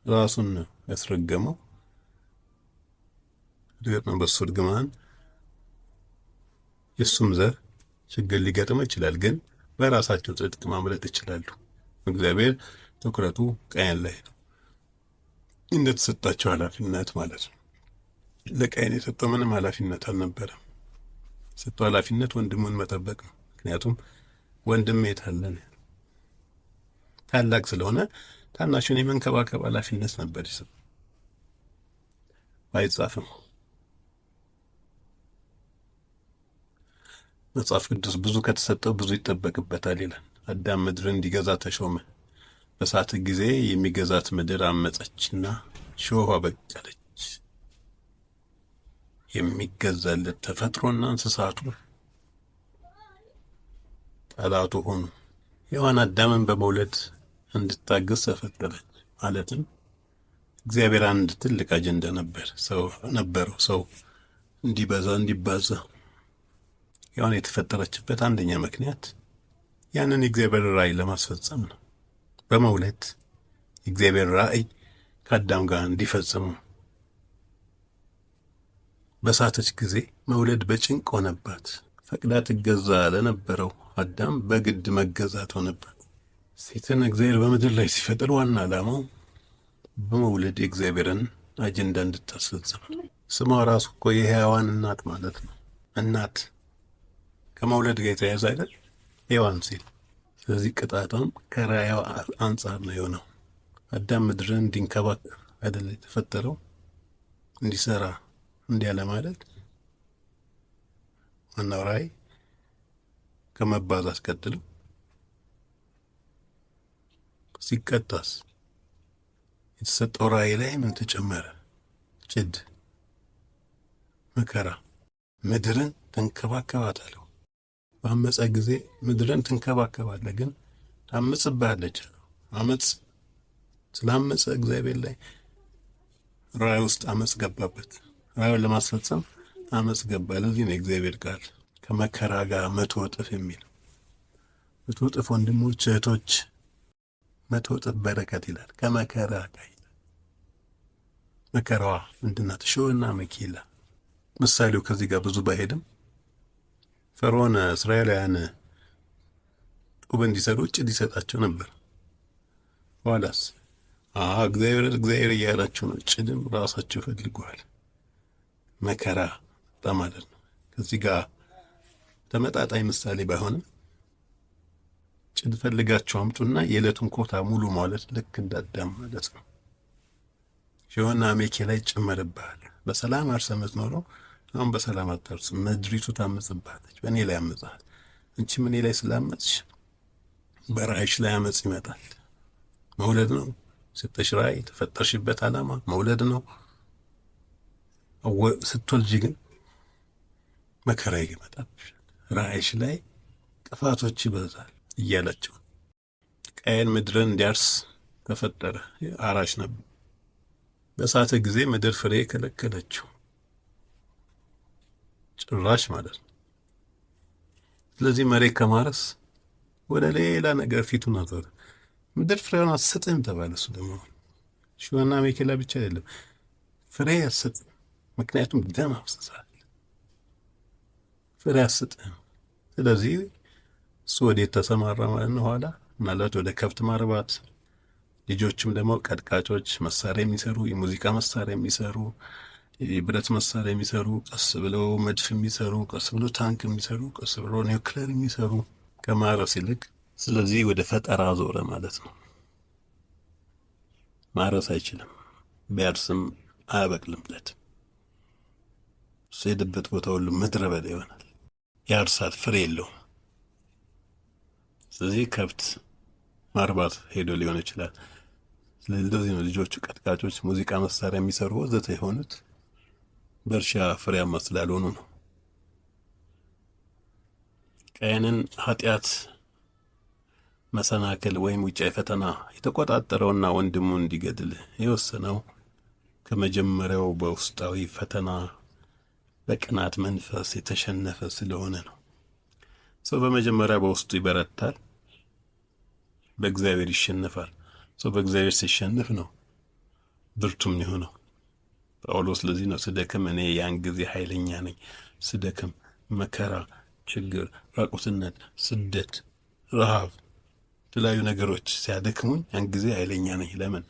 ራሱን ያስረገመው። እርግጥ ነው በሱ እርግማን የሱም ዘር ችግር ሊገጥመው ይችላል፣ ግን በራሳቸው ጽድቅ ማምለጥ ይችላሉ። እግዚአብሔር ትኩረቱ ቃየን ላይ ነው፣ እንደተሰጣቸው ኃላፊነት ማለት ነው። ለቃየን የሰጠው ምንም ኃላፊነት አልነበረም። የሰጠው ኃላፊነት ወንድሙን መጠበቅ ነው። ምክንያቱም ወንድም የት አለን? ታላቅ ስለሆነ ታናሹን የመንከባከብ ኃላፊነት ነበር የሰጠው። አይጻፍም። መጽሐፍ ቅዱስ ብዙ ከተሰጠው ብዙ ይጠበቅበታል ይላል። አዳም ምድርን እንዲገዛ ተሾመ። በሳተ ጊዜ የሚገዛት ምድር አመፀችና ሾህ አበቀለች። የሚገዛለት ተፈጥሮና እንስሳቱ ጠላቱ ሆኑ። ሔዋን አዳምን በመውለድ እንድታገዝ ተፈጠረች። ማለትም እግዚአብሔር አንድ ትልቅ አጀንዳ ነበረው ሰው እንዲባዛ። ሔዋን የተፈጠረችበት አንደኛ ምክንያት ያንን የእግዚአብሔር ራእይ ለማስፈጸም ነው። በመውለድ የእግዚአብሔር ራእይ ከአዳም ጋር እንዲፈጽሙ። በሳተች ጊዜ መውለድ በጭንቅ ሆነባት። ፈቅዳ ትገዛ ለነበረው አዳም በግድ መገዛት ሆነባት። ሴትን እግዚአብሔር በምድር ላይ ሲፈጥር ዋና ዓላማው በመውለድ የእግዚአብሔርን አጀንዳ እንድታስፈጽም። ስሟ ራሱ እኮ የሔዋን እናት ማለት ነው። እናት ከመውለድ ጋር የተያያዘ አይደል? ሔዋን ሲል። ስለዚህ ቅጣቷም ከራእዩ አንጻር ነው የሆነው። አዳም ምድርን እንዲንከባከብ አይደል የተፈጠረው? እንዲሰራ እንዲያለ ማለት ዋናው ራእይ ከመባዛት ቀጥሎ ሲቀጣስ የተሰጠው ራእይ ላይ ምን ተጨመረ? ጭድ፣ መከራ። ምድርን ተንከባከባታለሁ። በአመፀ ጊዜ ምድርን ትንከባከባለህ፣ ግን ታምፅብሃለች። አመፅ ስላመፀ እግዚአብሔር ላይ ራእይ ውስጥ አመፅ ገባበት። ራእዩን ለማስፈጸም አመፅ ገባ። ለዚህ ነው የእግዚአብሔር ቃል ከመከራ ጋር 100 እጥፍ የሚል። 100 እጥፍ ወንድሞች እህቶች፣ 100 እጥፍ በረከት ይላል ከመከራ ጋር። መከራዋ ምንድናት? እሾህና አሜኬላ። ምሳሌው ከዚህ ጋር ብዙ ባይሄድም ፈርዖን እስራኤላውያን ጡብ እንዲሰሩ ጭድ ይሰጣቸው ነበር። ኋላስ እግዚአብሔር እያላችሁ ነው፣ ጭድም ራሳቸው ፈልገዋል። መከራ ማለት ነው። ከዚህ ጋር ተመጣጣኝ ምሳሌ ባይሆንም ጭድ ፈልጋችሁ አምጡና የዕለቱን ኮታ ሙሉ ማለት ልክ እንዳዳም ማለት ነው። እሾህና አሜኬላ ይጨመርብሃል። በሰላም አርሰህ የምትኖረው አሁን በሰላም አታርስም። ምድሪቱ ታመጽብሃለች። በእኔ ላይ አመጽሃል። አንቺም እኔ ላይ ስላመጽሽ በራእይሽ ላይ አመጽ ይመጣል። መውለድ ነው ስትሽ ራእይ የተፈጠርሽበት ዓላማ መውለድ ነው። ስትወልጂ ግን መከራ ይመጣብሻል። ራእይሽ ላይ ጥፋቶች ይበዛል እያላቸው ቃየን ምድርን እንዲያርስ ተፈጠረ። አራሽ ነበር። በሳተ ጊዜ ምድር ፍሬ ከለከለችው ጭራሽ ማለት ነው። ስለዚህ መሬት ከማረስ ወደ ሌላ ነገር ፊቱን አዞረ። ምድር ፍሬውን አትሰጥም ተባለ። እሱ ደግሞ እሾህና አሜኬላ ብቻ አይደለም ፍሬ አትሰጥም፣ ምክንያቱም ደም አፍስሰሃል። ፍሬ አትሰጥም። ስለዚህ እሱ ወዴት ተሰማራ ማለት ነው? ኋላ ምናልባት ወደ ከብት ማርባት፣ ልጆችም ደግሞ ቀጥቃጮች፣ መሳሪያ የሚሰሩ የሙዚቃ መሳሪያ የሚሰሩ የብረት መሳሪያ የሚሰሩ፣ ቀስ ብለው መድፍ የሚሰሩ፣ ቀስ ብለው ታንክ የሚሰሩ፣ ቀስ ብለው ኒውክሌር የሚሰሩ ከማረስ ይልቅ ስለዚህ ወደ ፈጠራ ዞረ ማለት ነው። ማረስ አይችልም፣ ቢያርስም አያበቅልምለት። ሲሄድበት ቦታ ሁሉ ምድረ በዳ ይሆናል። ያርሳል፣ ፍሬ የለውም። ስለዚህ ከብት ማርባት ሄዶ ሊሆን ይችላል። ስለዚህ ነው ልጆቹ ቀጥቃጮች፣ ሙዚቃ መሳሪያ የሚሰሩ ወዘተ የሆኑት በእርሻ ፍሬያማ ስላልሆኑ ነው። ቃየንን ኃጢአት መሰናክል ወይም ውጫዊ ፈተና የተቆጣጠረውና ወንድሙ እንዲገድል የወሰነው ከመጀመሪያው በውስጣዊ ፈተና በቅናት መንፈስ የተሸነፈ ስለሆነ ነው። ሰው በመጀመሪያ በውስጡ ይበረታል፣ በእግዚአብሔር ይሸነፋል። ሰው በእግዚአብሔር ሲሸነፍ ነው ብርቱም የሆነው። ጳውሎስ ለዚህ ነው ስደክም እኔ ያን ጊዜ ኃይለኛ ነኝ። ስደክም መከራ፣ ችግር፣ ራቁትነት፣ ስደት፣ ረሃብ፣ የተለያዩ ነገሮች ሲያደክሙኝ ያን ጊዜ ኃይለኛ ነኝ። ለምን?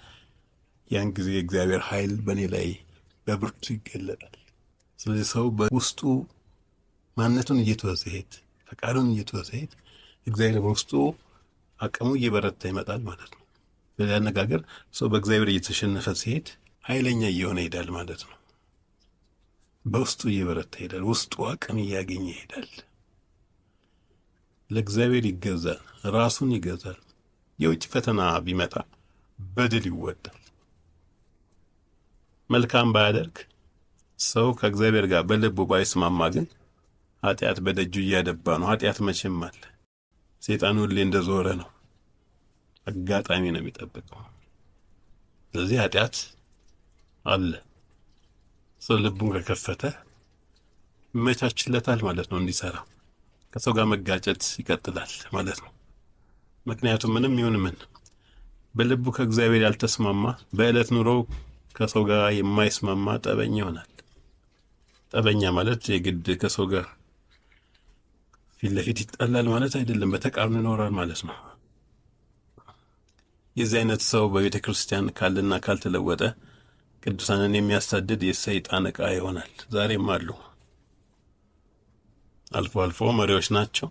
ያን ጊዜ የእግዚአብሔር ኃይል በእኔ ላይ በብርቱ ይገለጣል። ስለዚህ ሰው በውስጡ ማንነቱን እየተወ ሲሄድ፣ ፈቃዱን እየተወ ሲሄድ እግዚአብሔር በውስጡ አቅሙ እየበረታ ይመጣል ማለት ነው። በዚህ አነጋገር ሰው በእግዚአብሔር እየተሸነፈ ሲሄድ ኃይለኛ እየሆነ ይሄዳል ማለት ነው። በውስጡ እየበረታ ይሄዳል። ውስጡ አቅም እያገኘ ይሄዳል። ለእግዚአብሔር ይገዛል፣ ራሱን ይገዛል። የውጭ ፈተና ቢመጣ በድል ይወጣል። መልካም ባያደርግ ሰው ከእግዚአብሔር ጋር በልቡ ባይስማማ ግን ኃጢአት በደጁ እያደባ ነው። ኃጢአት መቼም አለ። ሰይጣን ሁሌ እንደዞረ ነው። አጋጣሚ ነው የሚጠብቀው። ስለዚህ ኃጢአት አለ። ሰው ልቡን ከከፈተ ይመቻችለታል ማለት ነው እንዲሰራ። ከሰው ጋር መጋጨት ይቀጥላል ማለት ነው። ምክንያቱም ምንም ይሁን ምን በልቡ ከእግዚአብሔር ያልተስማማ በዕለት ኑሮ ከሰው ጋር የማይስማማ ጠበኛ ይሆናል። ጠበኛ ማለት የግድ ከሰው ጋር ፊት ለፊት ይጣላል ማለት አይደለም። በተቃርኖ ይኖራል ማለት ነው። የዚህ አይነት ሰው በቤተ ክርስቲያን ካለና ካልተለወጠ ቅዱሳንን የሚያሳድድ የሰይጣን ዕቃ ይሆናል። ዛሬም አሉ። አልፎ አልፎ መሪዎች ናቸው።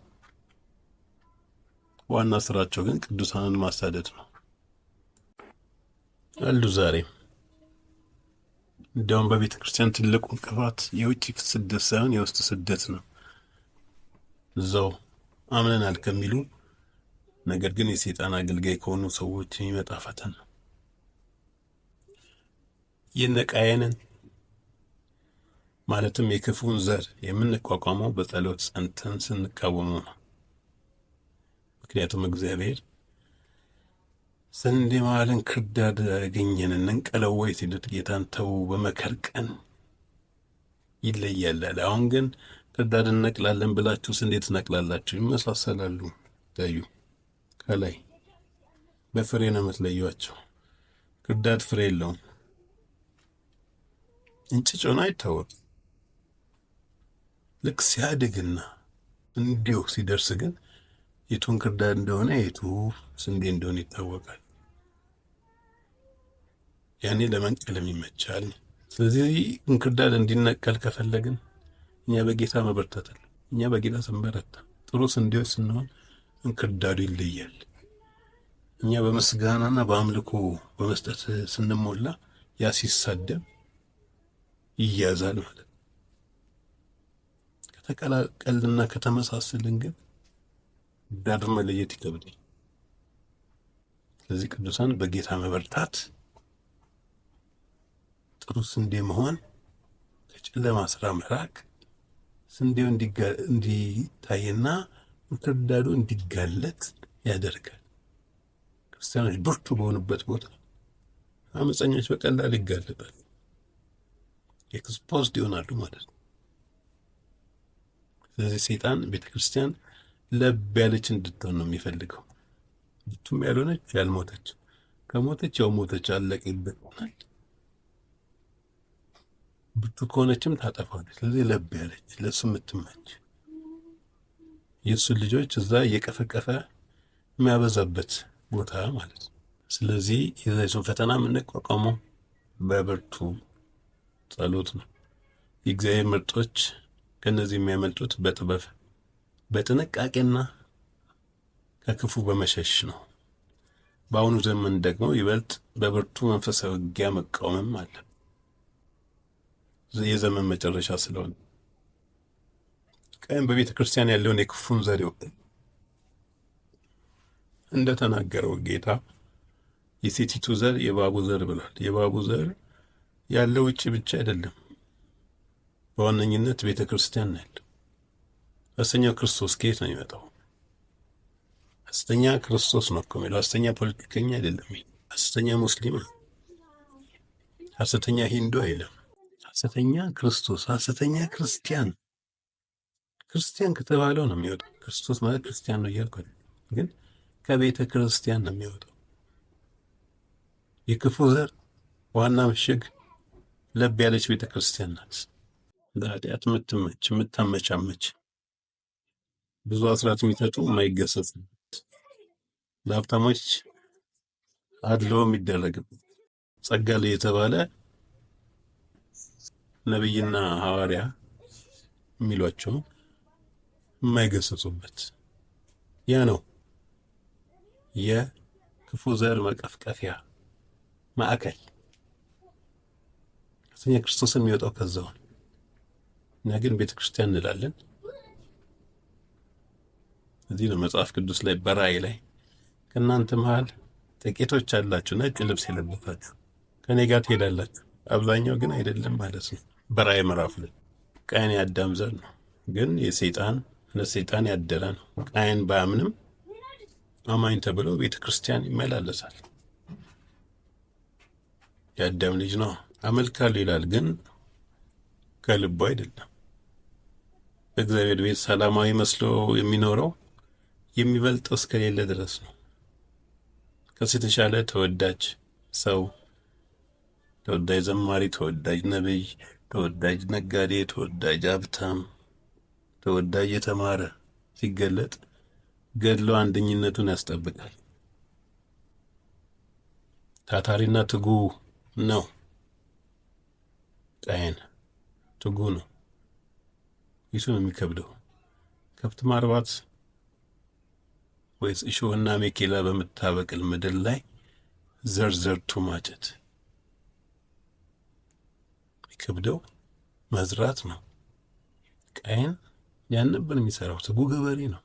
ዋና ስራቸው ግን ቅዱሳንን ማሳደድ ነው። አሉ ዛሬም። እንዲያውም በቤተ ክርስቲያን ትልቁ እንቅፋት የውጭ ስደት ሳይሆን የውስጥ ስደት ነው። እዛው አምነናል ከሚሉ ነገር ግን የሰይጣን አገልጋይ ከሆኑ ሰዎች የሚመጣ ፈተና። የነቃየንን ማለትም የክፉን ዘር የምንቋቋመው በጸሎት ጸንተን ስንቃወመው ነው። ምክንያቱም እግዚአብሔር ስንዴ መሃልን ክርዳድ ያገኘን እንንቀለው ወይ ሲሉት ጌታን ተው በመከር ቀን ይለያል አለ። አሁን ግን ክርዳድ እንነቅላለን ብላችሁ ስንዴ ትነቅላላችሁ። ይመሳሰላሉ። ታዩ ከላይ በፍሬ ነው የምትለዩዋቸው። ክርዳድ ፍሬ የለውም። እንጭጭ ሆኖ አይታወቅም። ልክ ሲያድግና እንዲሁ ሲደርስ ግን የቱን ክርዳድ እንደሆነ የቱ ስንዴ እንደሆነ ይታወቃል። ያኔ ለመንቀልም ይመቻል። ስለዚህ እንክርዳድ እንዲነቀል ከፈለግን እኛ በጌታ መበርታት አለ። እኛ በጌታ ስንበረታ ጥሩ ስንዴዎች ስንሆን እንክርዳዱ ይለያል። እኛ በምስጋናና በአምልኮ በመስጠት ስንሞላ ያ ሲሳደብ ይያዛል ማለት ነው። ከተቀላቀልና ከተመሳሰልን ግን ዳር መለየት ይከብዳል። ስለዚህ ቅዱሳን በጌታ መበርታት፣ ጥሩ ስንዴ መሆን፣ ከጨለማ ስራ መራቅ፣ ስንዴው እንዲታይና እንክርዳዱ እንዲጋለጥ ያደርጋል። ክርስቲያኖች ብርቱ በሆኑበት ቦታ አመፀኞች በቀላል ይጋለጣል፣ ኤክስፖዝድ ይሆናሉ ማለት ነው። ስለዚህ ሰይጣን ቤተክርስቲያን ለብ ያለች እንድትሆን ነው የሚፈልገው። ብቱም ያልሆነች ያልሞተች፣ ከሞተች ያው ሞተች አለቀ ይበቃናል። ብቱ ከሆነችም ታጠፋለች። ስለዚህ ለብ ያለች ለሱ የምትመች የእሱን ልጆች እዛ እየቀፈቀፈ የሚያበዛበት ቦታ ማለት ነው። ስለዚህ የዛይቱን ፈተና የምንቋቋመው በብርቱ ጸሎት ነው። የእግዚአብሔር ምርጦች ከነዚህ የሚያመልጡት በጥበብ በጥንቃቄና ከክፉ በመሸሽ ነው። በአሁኑ ዘመን ደግሞ ይበልጥ በብርቱ መንፈሳዊ ውጊያ መቃወምም አለ። የዘመን መጨረሻ ስለሆነ ቀን በቤተ ክርስቲያን ያለውን የክፉን ዘር ይወቅል እንደተናገረው ጌታ የሴቲቱ ዘር የእባቡ ዘር ብሏል። የእባቡ ዘር ያለው ውጭ ብቻ አይደለም፣ በዋነኝነት ቤተ ክርስቲያን ነው ያለው። ሐሰተኛው ክርስቶስ ከየት ነው የሚመጣው? ሐሰተኛ ክርስቶስ ነው እኮ የሚለው። ሐሰተኛ ፖለቲከኛ አይደለም። ሐሰተኛ ሙስሊም ነው። ሐሰተኛ ሂንዱ አይደለም። ሐሰተኛ ክርስቶስ፣ ሐሰተኛ ክርስቲያን። ክርስቲያን ከተባለው ነው የሚወጣው። ክርስቶስ ማለት ክርስቲያን ነው እያልኩ ግን ከቤተ ክርስቲያን ነው የሚወጣው። የክፉ ዘር ዋና ምሽግ ለብ ያለች ቤተ ክርስቲያን ናት። ለኃጢአት የምትመች የምታመቻመች፣ ብዙ አስራት የሚሰጡ የማይገሰጽበት፣ ለሀብታሞች አድሎ የሚደረግበት፣ ጸጋ ላይ የተባለ ነቢይና ሐዋርያ የሚሏቸው የማይገሰጹበት ያ ነው የክፉ ዘር መቀፍቀፊያ ማዕከል። ሐሰተኛ ክርስቶስን የሚወጣው ከዛው ነው። እኛ ግን ቤተ ክርስቲያን እንላለን። እዚህ ነው መጽሐፍ ቅዱስ ላይ በራእይ ላይ ከእናንተ መሃል ጥቂቶች አላችሁ ነጭ ልብስ የለበሳችሁ ከኔ ጋር ትሄዳላችሁ፣ አብዛኛው ግን አይደለም ማለት ነው። በራእይ ምዕራፍ ላይ ቃየን የአዳም ዘር ነው፣ ግን የሰይጣን ለሰይጣን ያደረ ነው። ቃየን ባያምንም አማኝ ተብሎ ቤተ ክርስቲያን ይመላለሳል። የአዳም ልጅ ነው። አመልካለሁ ይላል፣ ግን ከልቡ አይደለም። በእግዚአብሔር ቤት ሰላማዊ መስሎ የሚኖረው የሚበልጠው እስከሌለ ድረስ ነው። ከሱ የተሻለ ተወዳጅ ሰው፣ ተወዳጅ ዘማሪ፣ ተወዳጅ ነቢይ፣ ተወዳጅ ነጋዴ፣ ተወዳጅ ሀብታም፣ ተወዳጅ የተማረ ሲገለጥ ገድሎ አንደኝነቱን ያስጠብቃል። ታታሪና ትጉ ነው። ቃየን ትጉ ነው። ይሱ ነው የሚከብደው። ከብት ማርባት ወይስ እሾህና አሜኬላ በምታበቅል ምድር ላይ ዘርዘርቱ ማጨት? የሚከብደው መዝራት ነው። ቃየን ያን ነበር የሚሰራው። ትጉ ገበሬ ነው።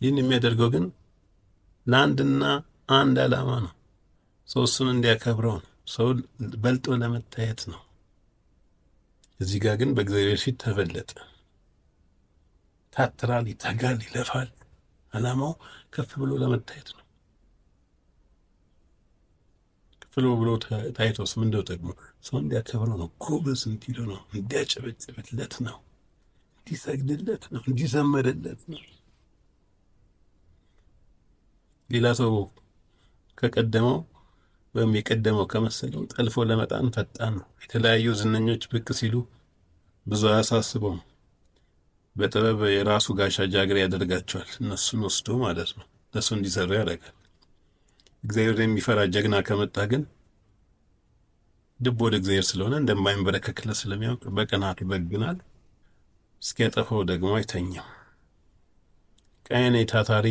ይህን የሚያደርገው ግን ለአንድና አንድ ዓላማ ነው። ሰው እሱን እንዲያከብረው ነው። ሰው በልጦ ለመታየት ነው። እዚህ ጋር ግን በእግዚአብሔር ፊት ተበለጠ። ታትራል፣ ይተጋል፣ ይለፋል። ዓላማው ከፍ ብሎ ለመታየት ነው። ከፍ ብሎ ታይቶስ ምንድነው ጥቅሙ? ሰው እንዲያከብረው ነው። ጎበዝ እንዲለው ነው። እንዲያጨበጭብለት ነው። እንዲሰግድለት ነው። እንዲዘመርለት ነው። ሌላ ሰው ከቀደመው ወይም የቀደመው ከመሰለው ጠልፎ ለመጣን ፈጣን ነው። የተለያዩ ዝነኞች ብቅ ሲሉ ብዙ አያሳስበውም። በጥበብ የራሱ ጋሻ ጃግሬ ያደርጋቸዋል። እነሱን ወስዶ ማለት ነው እነሱ እንዲሰሩ ያደርጋል። እግዚአብሔር የሚፈራ ጀግና ከመጣ ግን ልቡ ወደ እግዚአብሔር ስለሆነ እንደማይንበረከክለት ስለሚያውቅ በቅናት ይበግናል። እስኪያጠፋው ደግሞ አይተኛም። ቃየን ታታሪ፣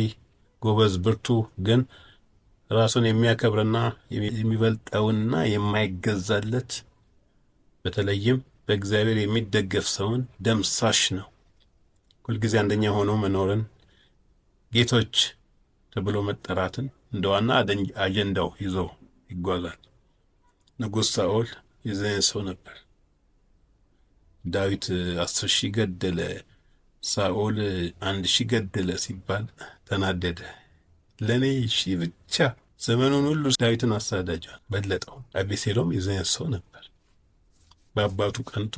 ጎበዝ፣ ብርቱ ግን ራሱን የሚያከብርና የሚበልጠውና የማይገዛለት በተለይም በእግዚአብሔር የሚደገፍ ሰውን ደምሳሽ ነው። ሁልጊዜ አንደኛ ሆኖ መኖርን፣ ጌቶች ተብሎ መጠራትን እንደ ዋና አጀንዳው ይዞ ይጓዛል። ንጉሥ ሳኦል የዚህ ሰው ነበር። ዳዊት 10,000 ገደለ፣ ሳኦል 1,000 ገደለ ሲባል ተናደደ። ለኔ ሺህ ብቻ ዘመኑን ሁሉ ዳዊትን አሳዳጇል፣ በለጠው። አቤሴሎም የዚህ ሰው ነበር። በአባቱ ቀንቶ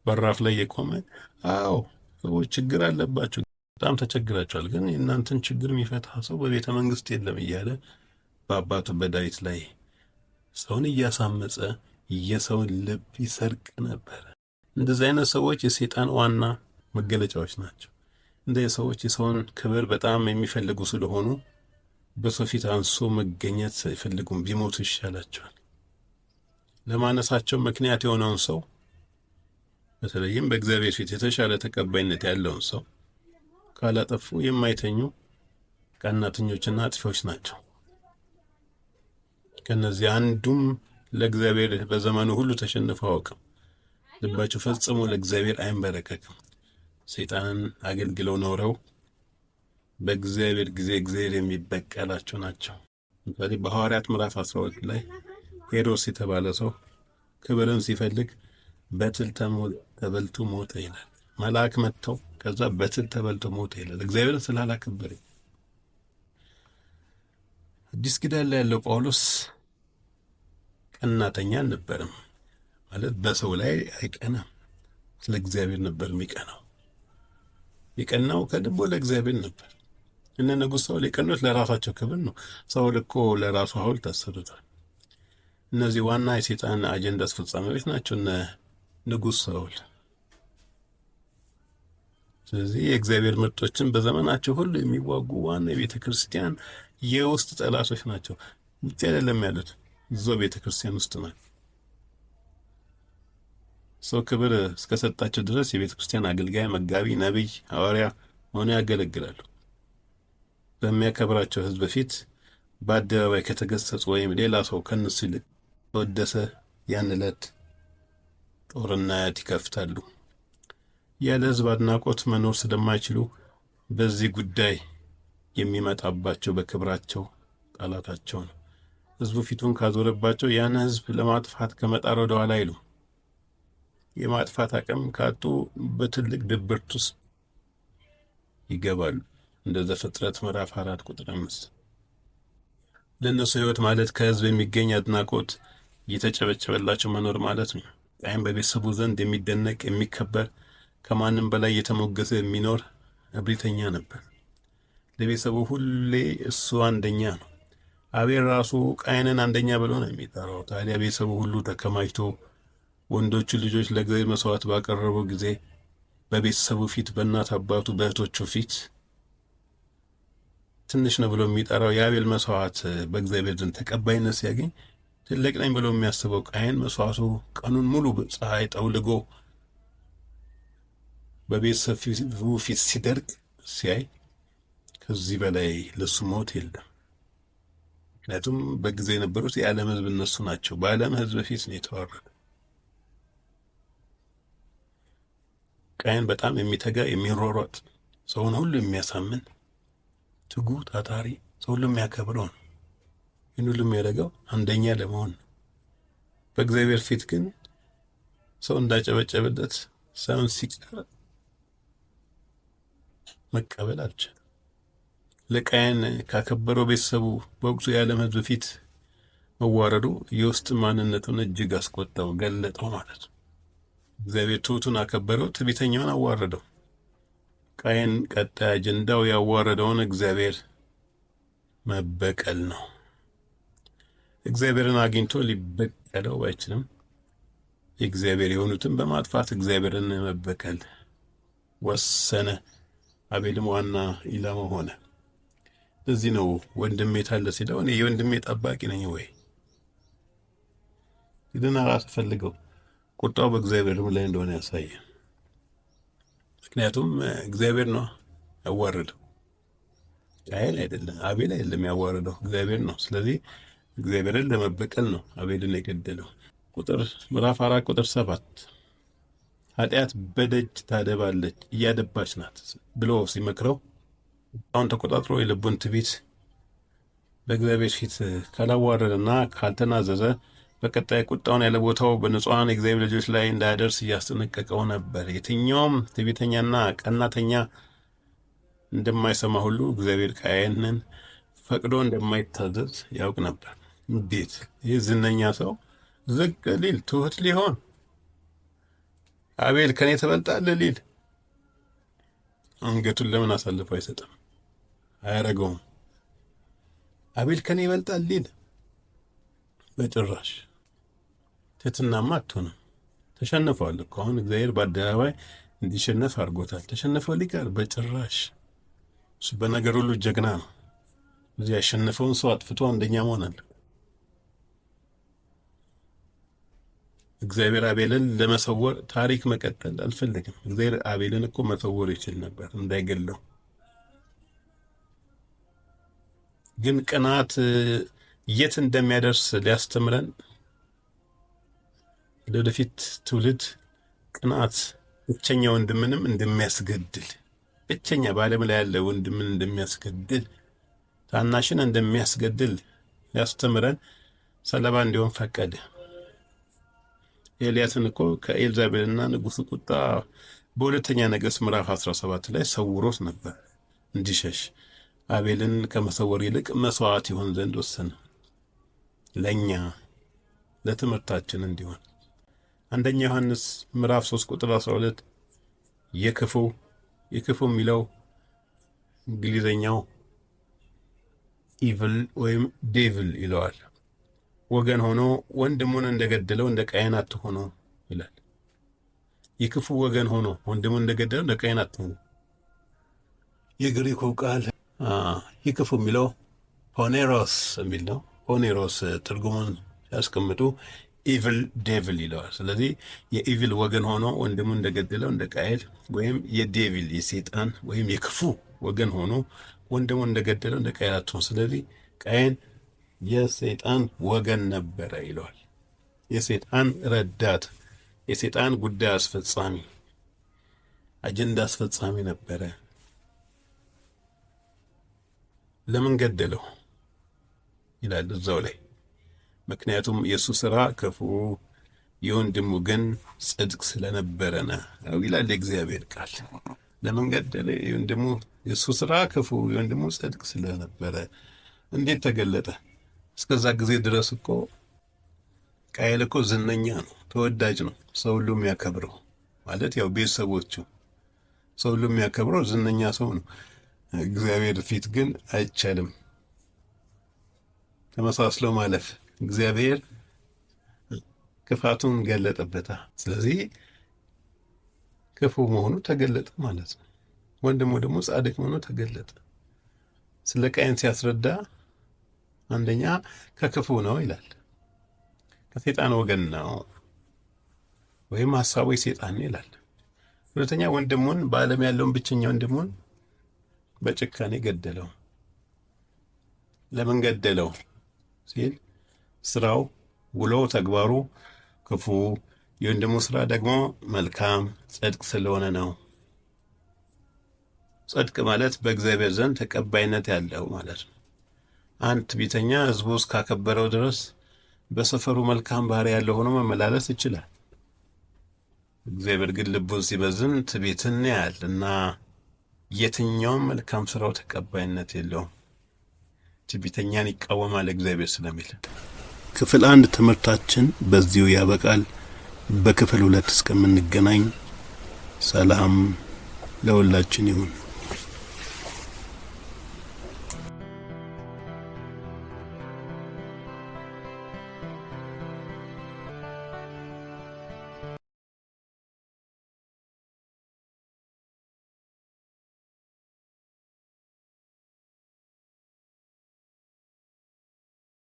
በራፍ ላይ የቆመ አዎ ሰዎች ችግር አለባቸው፣ በጣም ተቸግራቸዋል፣ ግን የእናንተን ችግር የሚፈታ ሰው በቤተ መንግስት የለም እያለ በአባቱ በዳዊት ላይ ሰውን እያሳመፀ የሰውን ልብ ይሰርቅ ነበር። እንደዚህ አይነት ሰዎች የሰይጣን ዋና መገለጫዎች ናቸው። እንደዚህ ሰዎች የሰውን ክብር በጣም የሚፈልጉ ስለሆኑ በሰው ፊት አንሶ መገኘት አይፈልጉም። ቢሞቱ ይሻላቸዋል። ለማነሳቸው ምክንያት የሆነውን ሰው በተለይም በእግዚአብሔር ፊት የተሻለ ተቀባይነት ያለውን ሰው ካላጠፉ የማይተኙ ቀናተኞችና አጥፊዎች ናቸው። ከነዚህ አንዱም ለእግዚአብሔር በዘመኑ ሁሉ ተሸንፈው አያውቅም። ልባቸው ፈጽሞ ለእግዚአብሔር አይንበረከክም። ሰይጣንን አገልግለው ኖረው በእግዚአብሔር ጊዜ እግዚአብሔር የሚበቀላቸው ናቸው። ምሳሌ በሐዋርያት ምዕራፍ 12 ላይ ሄሮድስ የተባለ ሰው ክብርን ሲፈልግ በትል ተበልቶ ሞተ ይላል። መልአክ መጥተው ከዛ በትል ተበልቶ ሞተ ይላል። እግዚአብሔርን ስላላከበረ። አዲስ ኪዳን ላይ ያለው ጳውሎስ ቀናተኛ አልነበረም። ማለት በሰው ላይ አይቀናም፣ ስለ እግዚአብሔር ነበር የሚቀናው። የቀናው ከልቡ ለእግዚአብሔር ነበር። እነ ንጉሥ ሳኦል የቀኑት ለራሳቸው ክብር ነው። ሳኦል እኮ ለራሱ ሐውልት አሰርቷል። እነዚህ ዋና የሰይጣን አጀንዳ አስፈጻሚዎች ናቸው እነ ንጉሥ ሳኦል። ስለዚህ የእግዚአብሔር ምርጦችን በዘመናቸው ሁሉ የሚዋጉ ዋና የቤተ ክርስቲያን የውስጥ ጠላቶች ናቸው። ውጭ አይደለም ያሉት፣ እዛው ቤተ ክርስቲያን ውስጥ ናቸው። ሰው ክብር እስከሰጣቸው ድረስ የቤተ ክርስቲያን አገልጋይ፣ መጋቢ፣ ነቢይ፣ ሐዋርያ ሆነው ያገለግላሉ። በሚያከብራቸው ሕዝብ ፊት በአደባባይ ከተገሰጹ ወይም ሌላ ሰው ከነሱ ይልቅ ተወደሰ ያን ዕለት ጦርነት ይከፍታሉ። ያለ ሕዝብ አድናቆት መኖር ስለማይችሉ በዚህ ጉዳይ የሚመጣባቸው በክብራቸው ጠላታቸው ነው። ሕዝቡ ፊቱን ካዞረባቸው ያን ሕዝብ ለማጥፋት ከመጣር ወደ ኋላ አይሉ። የማጥፋት አቅም ካጡ በትልቅ ድብርት ውስጥ ይገባሉ። እንደ ዘፍጥረት ምዕራፍ 4 ቁጥር 5 ለእነሱ ህይወት ማለት ከህዝብ የሚገኝ አድናቆት እየተጨበጨበላቸው መኖር ማለት ነው። ቃየን በቤተሰቡ ዘንድ የሚደነቅ የሚከበር፣ ከማንም በላይ እየተሞገሰ የሚኖር እብሪተኛ ነበር። ለቤተሰቡ ሁሌ እሱ አንደኛ ነው። አቤል ራሱ ቃየንን አንደኛ ብሎ ነው የሚጠራው። ታዲያ ቤተሰቡ ሁሉ ተከማችቶ ወንዶቹ ልጆች ለእግዚአብሔር መስዋዕት ባቀረቡ ጊዜ በቤተሰቡ ፊት፣ በእናት አባቱ፣ በእህቶቹ ፊት ትንሽ ነው ብሎ የሚጠራው የአቤል መስዋዕት በእግዚአብሔር ዘንድ ተቀባይነት ሲያገኝ ትልቅ ነኝ ብሎ የሚያስበው ቃየን መስዋዕቱ ቀኑን ሙሉ ፀሐይ ጠውልጎ በቤተሰቡ ፊት ሲደርቅ ሲያይ ከዚህ በላይ ለሱ ሞት የለም። ምክንያቱም በጊዜ የነበሩት የዓለም ህዝብ እነሱ ናቸው። በዓለም ህዝብ ፊት ነው የተዋረደ። ቃየን በጣም የሚተጋ የሚሯሯጥ፣ ሰውን ሁሉ የሚያሳምን ትጉ ታታሪ፣ ሰው ሁሉ የሚያከብረው ነው። ይህን ሁሉ የሚያደርገው አንደኛ ለመሆን ነው። በእግዚአብሔር ፊት ግን ሰው እንዳጨበጨበለት ሰውን ሲቀር መቀበል አልቻለም። ለቃየን ካከበረው ቤተሰቡ በወቅቱ የዓለም ህዝብ ፊት መዋረዱ የውስጥ ማንነቱን እጅግ አስቆጣው፣ ገለጠው ማለት ነው። እግዚአብሔር ትሑቱን አከበረው፣ ትዕቢተኛውን አዋረደው። ቃየን ቀጣይ አጀንዳው ያዋረደውን እግዚአብሔር መበቀል ነው። እግዚአብሔርን አግኝቶ ሊበቀለው አይችልም። የእግዚአብሔር የሆኑትን በማጥፋት እግዚአብሔርን መበቀል ወሰነ። አቤልም ዋና ኢላማ ሆነ። ለዚህ ነው ወንድሜ ታለ ሲለው እኔ የወንድሜ ጠባቂ ነኝ ወይ? ይድና ራስ ፈልገው ቁጣው በእግዚአብሔር ላይ እንደሆነ ያሳያል። ምክንያቱም እግዚአብሔር ነው ያዋረደው፣ ቃየን አይደለም፣ አቤል አይደለም ያዋረደው፣ እግዚአብሔር ነው። ስለዚህ እግዚአብሔርን ለመበቀል ነው አቤልን የገደለው። ምዕራፍ 4 ቁጥር 7 ኃጢአት በደጅ ታደባለች እያደባች ናት ብሎ ሲመክረው አሁን ተቆጣጥሮ የልቡን ትዕቢት በእግዚአብሔር ፊት ካላዋረደና ካልተናዘዘ በቀጣይ ቁጣውን ያለ ቦታው በንጹሐን የእግዚአብሔር ልጆች ላይ እንዳያደርስ እያስጠነቀቀው ነበር። የትኛውም ትዕቢተኛና ቀናተኛ እንደማይሰማ ሁሉ እግዚአብሔር ቃየንን ፈቅዶ እንደማይታዘዝ ያውቅ ነበር። እንዴት ይህ ዝነኛ ሰው ዝቅ ሊል ትሁት ሊሆን አቤል ከኔ ትበልጣለህ ሊል አንገቱን ለምን አሳልፎ አይሰጥም? አያረገውም። አቤል ከኔ ይበልጣል ሊል በጭራሽ። ትህትናማ አትሆንም። ተሸንፏል እኮ አሁን እግዚአብሔር በአደባባይ እንዲሸነፍ አድርጎታል። ተሸንፎ ሊቀር በጭራሽ። እሱ በነገር ሁሉ ጀግና ነው። እዚህ ያሸነፈውን ሰው አጥፍቶ አንደኛ መሆን አለ። እግዚአብሔር አቤልን ለመሰወር ታሪክ መቀጠል አልፈለግም። እግዚአብሔር አቤልን እኮ መሰወር ይችል ነበር እንዳይገለው። ግን ቅናት የት እንደሚያደርስ ሊያስተምረን ለወደፊት ትውልድ ቅናት ብቸኛ ወንድምንም እንደሚያስገድል፣ ብቸኛ በዓለም ላይ ያለ ወንድምን እንደሚያስገድል፣ ታናሽን እንደሚያስገድል ሊያስተምረን ሰለባ እንዲሆን ፈቀደ። ኤልያስን እኮ ከኤልዛቤልና ንጉሱ ቁጣ በሁለተኛ ነገሥት ምዕራፍ 17 ላይ ሰውሮት ነበር እንዲሸሽ። አቤልን ከመሰወር ይልቅ መስዋዕት ይሆን ዘንድ ወሰነ። ለኛ ለትምህርታችን እንዲሆን አንደኛ ዮሐንስ ምዕራፍ 3 ቁጥር 12 የክፉ የሚለው እንግሊዘኛው ኢቭል ወይም ዴቪል ይለዋል። ወገን ሆኖ ወንድሙን እንደገደለው እንደ ቃየን አትሆኑ ይላል። የክፉ ወገን ሆኖ ወንድሙን እንደገደለው እንደ ቃየን አትሆኑ። የግሪኩ ቃል የክፉ የሚለው ፖኔሮስ የሚል ነው። ፖኔሮስ ትርጉሙን ሲያስቀምጡ ኢቪል ዴቪል ይለዋል። ስለዚህ የኢቪል ወገን ሆኖ ወንድሙን እንደገደለው እንደ ቃየል፣ ወይም የዴቪል የሰይጣን ወይም የክፉ ወገን ሆኖ ወንድሙን እንደገደለው እንደ ቃየል አትሆኑ። ስለዚህ ቃየን የሰይጣን ወገን ነበረ ይለዋል። የሰይጣን ረዳት፣ የሰይጣን ጉዳይ አስፈጻሚ፣ አጀንዳ አስፈጻሚ ነበረ። ለምን ገደለው ይላል እዛው ላይ። ምክንያቱም የእሱ ስራ ክፉ፣ የወንድሙ ግን ጽድቅ ስለነበረ ነው ይላል የእግዚአብሔር ቃል። ለምን ገደለ? የወንድሙ የእሱ ስራ ክፉ፣ የወንድሙ ጽድቅ ስለነበረ። እንዴት ተገለጠ? እስከዛ ጊዜ ድረስ እኮ ቃየል እኮ ዝነኛ ነው፣ ተወዳጅ ነው፣ ሰው ሁሉ የሚያከብረው ማለት ያው ቤተሰቦቹ ሰው ሁሉ የሚያከብረው ዝነኛ ሰው ነው። እግዚአብሔር ፊት ግን አይቻልም ተመሳስሎ ማለፍ። እግዚአብሔር ክፋቱን ገለጠበታ። ስለዚህ ክፉ መሆኑ ተገለጠ ማለት ነው። ወንድሙ ደግሞ ጻድቅ መሆኑ ተገለጠ። ስለ ቃየን ሲያስረዳ አንደኛ ከክፉ ነው ይላል፣ ከሰይጣን ወገን ነው ወይም ሐሳቡ የሰይጣን ይላል። ሁለተኛ ወንድሙን በዓለም ያለውን ብቸኛ ወንድሙን በጭካኔ ገደለው። ለምን ገደለው ሲል ስራው ውሎ ተግባሩ ክፉ፣ የወንድሙ ስራ ደግሞ መልካም ጽድቅ ስለሆነ ነው። ጽድቅ ማለት በእግዚአብሔር ዘንድ ተቀባይነት ያለው ማለት ነው። አንድ ትዕቢተኛ ሕዝቡ እስካከበረው ድረስ በሰፈሩ መልካም ባህሪ ያለው ሆኖ መመላለስ ይችላል። እግዚአብሔር ግን ልቡን ሲበዝን ትዕቢትን ያያል እና የትኛውም መልካም ስራው ተቀባይነት የለውም። ትዕቢተኛን ይቃወማል እግዚአብሔር ስለሚል። ክፍል 1 ትምህርታችን በዚሁ ያበቃል። በክፍል 2 እስከምንገናኝ ሰላም ለሁላችን ይሁን።